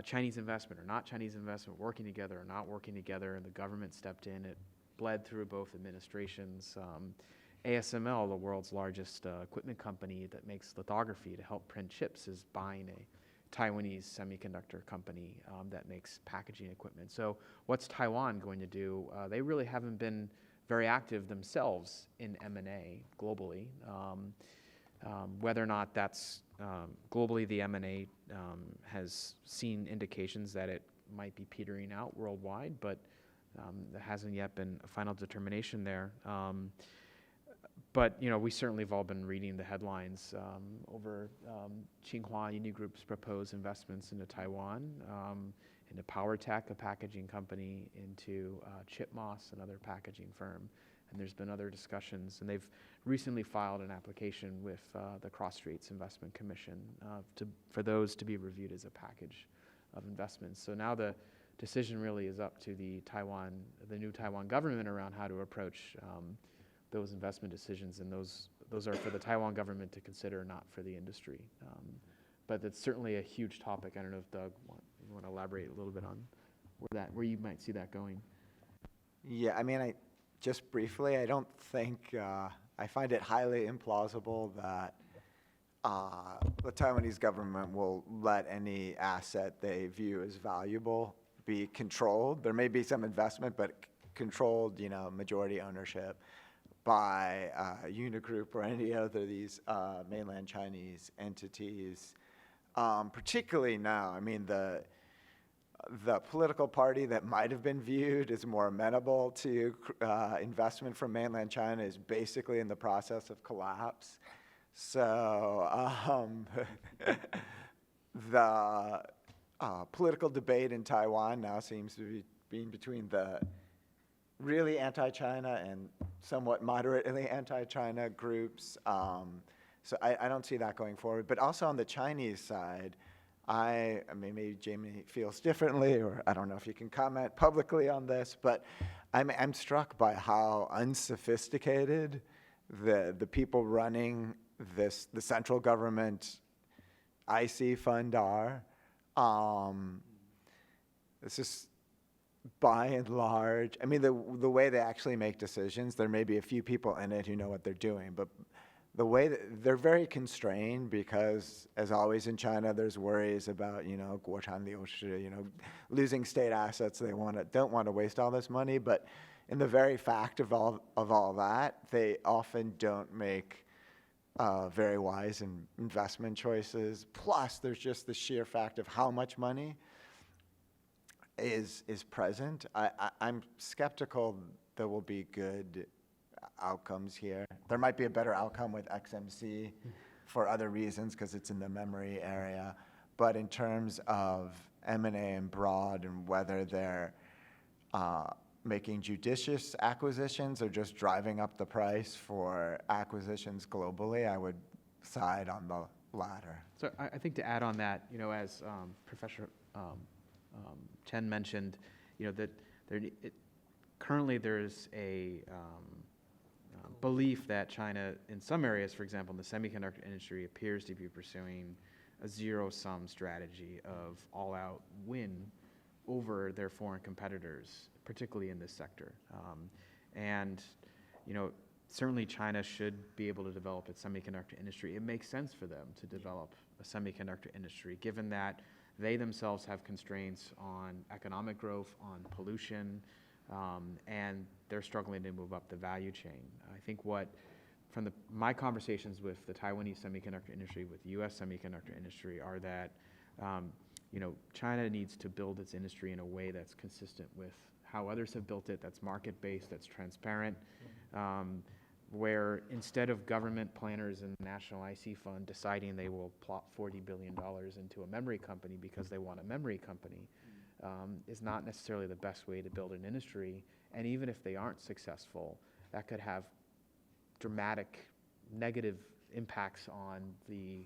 Chinese investment or not Chinese investment, working together or not working together, and the government stepped in. It bled through both administrations. ASML, the world's largest equipment company that makes lithography to help print chips, is buying a Taiwanese semiconductor company that makes packaging equipment. So what's Taiwan going to do? They really haven't been very active themselves in M&A globally. Whether or not that's globally, the M&A has seen indications that it might be petering out worldwide, but there hasn't yet been a final determination there. But we certainly have all been reading the headlines over Tsinghua Uni Group's proposed investments into Taiwan, into PowerTech, a packaging company, into ChipMOS, another packaging firm. And there's been other discussions, and they've recently filed an application with the Cross Straits Investment Commission for those to be reviewed as a package of investments. So now the decision really is up to the new Taiwan government around how to approach those investment decisions, and those are for the Taiwan government to consider, not for the industry. But it's certainly a huge topic. I don't know if Doug, you want to elaborate a little bit on where you might see that going. Yeah, I mean, just briefly, I don't think, I find it highly implausible that the Taiwanese government will let any asset they view as valuable be controlled. There may be some investment, but controlled, majority ownership by Unigroup or any other of these mainland Chinese entities. Particularly now, I mean, the political party that might have been viewed as more amenable to investment from mainland China is basically in the process of collapse. So the political debate in Taiwan now seems to be being between the really anti-China and somewhat moderately anti-China groups. So I don't see that going forward. But also on the Chinese side, I mean, maybe Jamie feels differently, or I don't know if you can comment publicly on this, but I'm struck by how unsophisticated the people running the central government IC fund are. It's just, by and large, I mean, the way they actually make decisions, there may be a few people in it who know what they're doing, but the way that they're very constrained, because, as always in China, there's worries about, guochang liushi, losing state assets. They don't want to waste all this money, but in the very fact of all that, they often don't make very wise investment choices. Plus, there's just the sheer fact of how much money is present. I'm skeptical there will be good outcomes here. There might be a better outcome with XMC for other reasons, because it's in the memory area. But in terms of M&A and broad, and whether they're making judicious acquisitions or just driving up the price for acquisitions globally, I would side on the latter. So I think to add on that, as Professor Chen mentioned, that currently there's a belief that China, in some areas, for example, in the semiconductor industry, appears to be pursuing a zero-sum strategy of all-out win over their foreign competitors, particularly in this sector. Certainly China should be able to develop its semiconductor industry. It makes sense for them to develop a semiconductor industry, given that they themselves have constraints on economic growth, on pollution, and they're struggling to move up the value chain. I think from my conversations with the Taiwanese semiconductor industry, with the US semiconductor industry, are that China needs to build its industry in a way that's consistent with how others have built it, that's market-based, that's transparent, where instead of government planners and the National IC Fund deciding they will plop $40 billion into a memory company because they want a memory company, is not necessarily the best way to build an industry. And even if they aren't successful, that could have dramatic negative impacts on the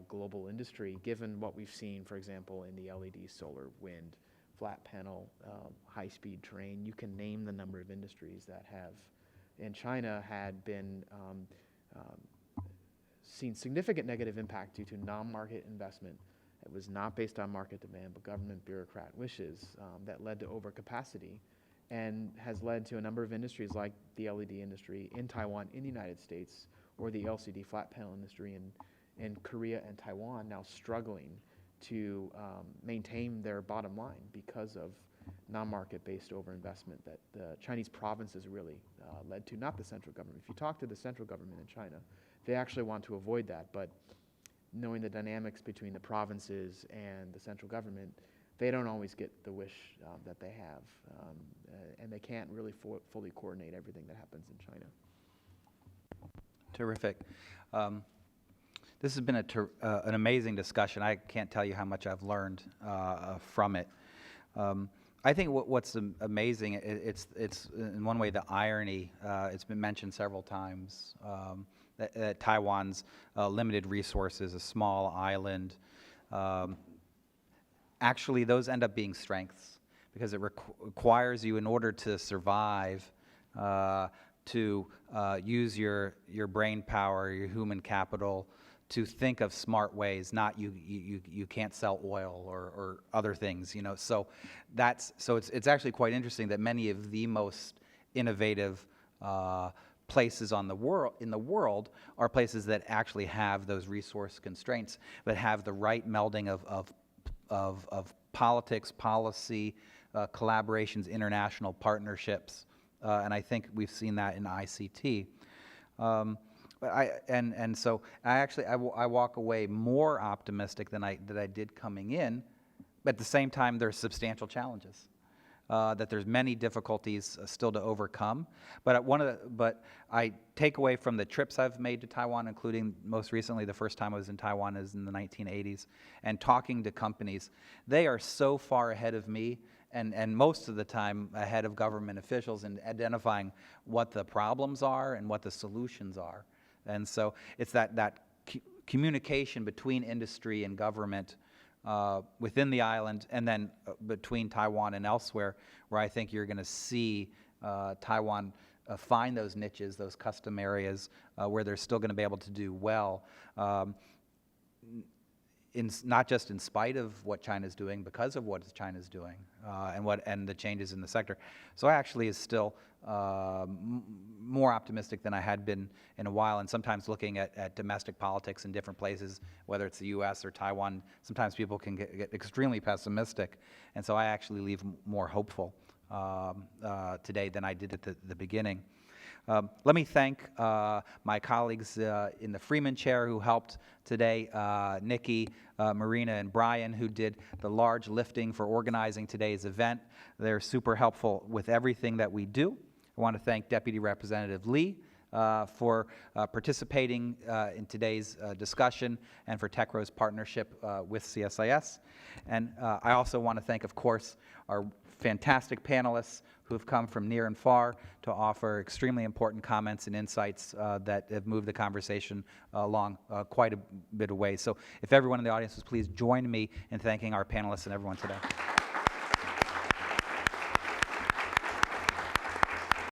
global industry, given what we've seen, for example, in the LED, solar, wind, flat panel, high-speed train. You can name the number of industries that have, in China, had been seen significant negative impact due to non-market investment. It was not based on market demand, but government bureaucrat wishes that led to overcapacity, and has led to a number of industries like the LED industry in Taiwan, in the United States, or the LCD flat panel industry in Korea and Taiwan, now struggling to maintain their bottom line because of non-market-based overinvestment that the Chinese provinces really led to, not the central government. If you talk to the central government in China, they actually want to avoid that, but knowing the dynamics between the provinces and the central government, they don't always get the wish that they have, and they can't really fully coordinate everything that happens in China. Terrific. This has been an amazing discussion. I can't tell you how much I've learned from it. I think what's amazing, it's in one way the irony, it's been mentioned several times, that Taiwan's limited resources, a small island, actually those end up being strengths, because it requires you, in order to survive, to use your brain power, your human capital, to think of smart ways. Not you can't sell oil or other things, So it's actually quite interesting that many of the most innovative places in the world are places that actually have those resource constraints, but have the right melding of politics, policy, collaborations, international partnerships, and I think we've seen that in ICT. So I walk away more optimistic than I did coming in, but at the same time there's substantial challenges, that there's many difficulties still to overcome. But I take away from the trips I've made to Taiwan, including most recently the first time I was in Taiwan is in the 1980s, and talking to companies, they are so far ahead of me, and most of the time ahead of government officials in identifying what the problems are and what the solutions are. And so it's that communication between industry and government within the island, and then between Taiwan and elsewhere, where I think you're going to see Taiwan find those niches, those custom areas where they're still going to be able to do well, not just in spite of what China's doing, because of what China's doing, and the changes in the sector. So I actually is still more optimistic than I had been in a while, and sometimes looking at domestic politics in different places, whether it's the US or Taiwan, sometimes people can get extremely pessimistic, and so I actually leave more hopeful today than I did at the beginning. Let me thank my colleagues in the Freeman Chair who helped today, Nikki, Marina, and Brian, who did the large lifting for organizing today's event. They're super helpful with everything that we do. I want to thank Deputy Representative Lee for participating in today's discussion and for TechRo's partnership with CSIS. And I also want to thank, of course, our fantastic panelists who have come from near and far to offer extremely important comments and insights that have moved the conversation along quite a bit of ways. So if everyone in the audience would please join me in thanking our panelists and everyone today.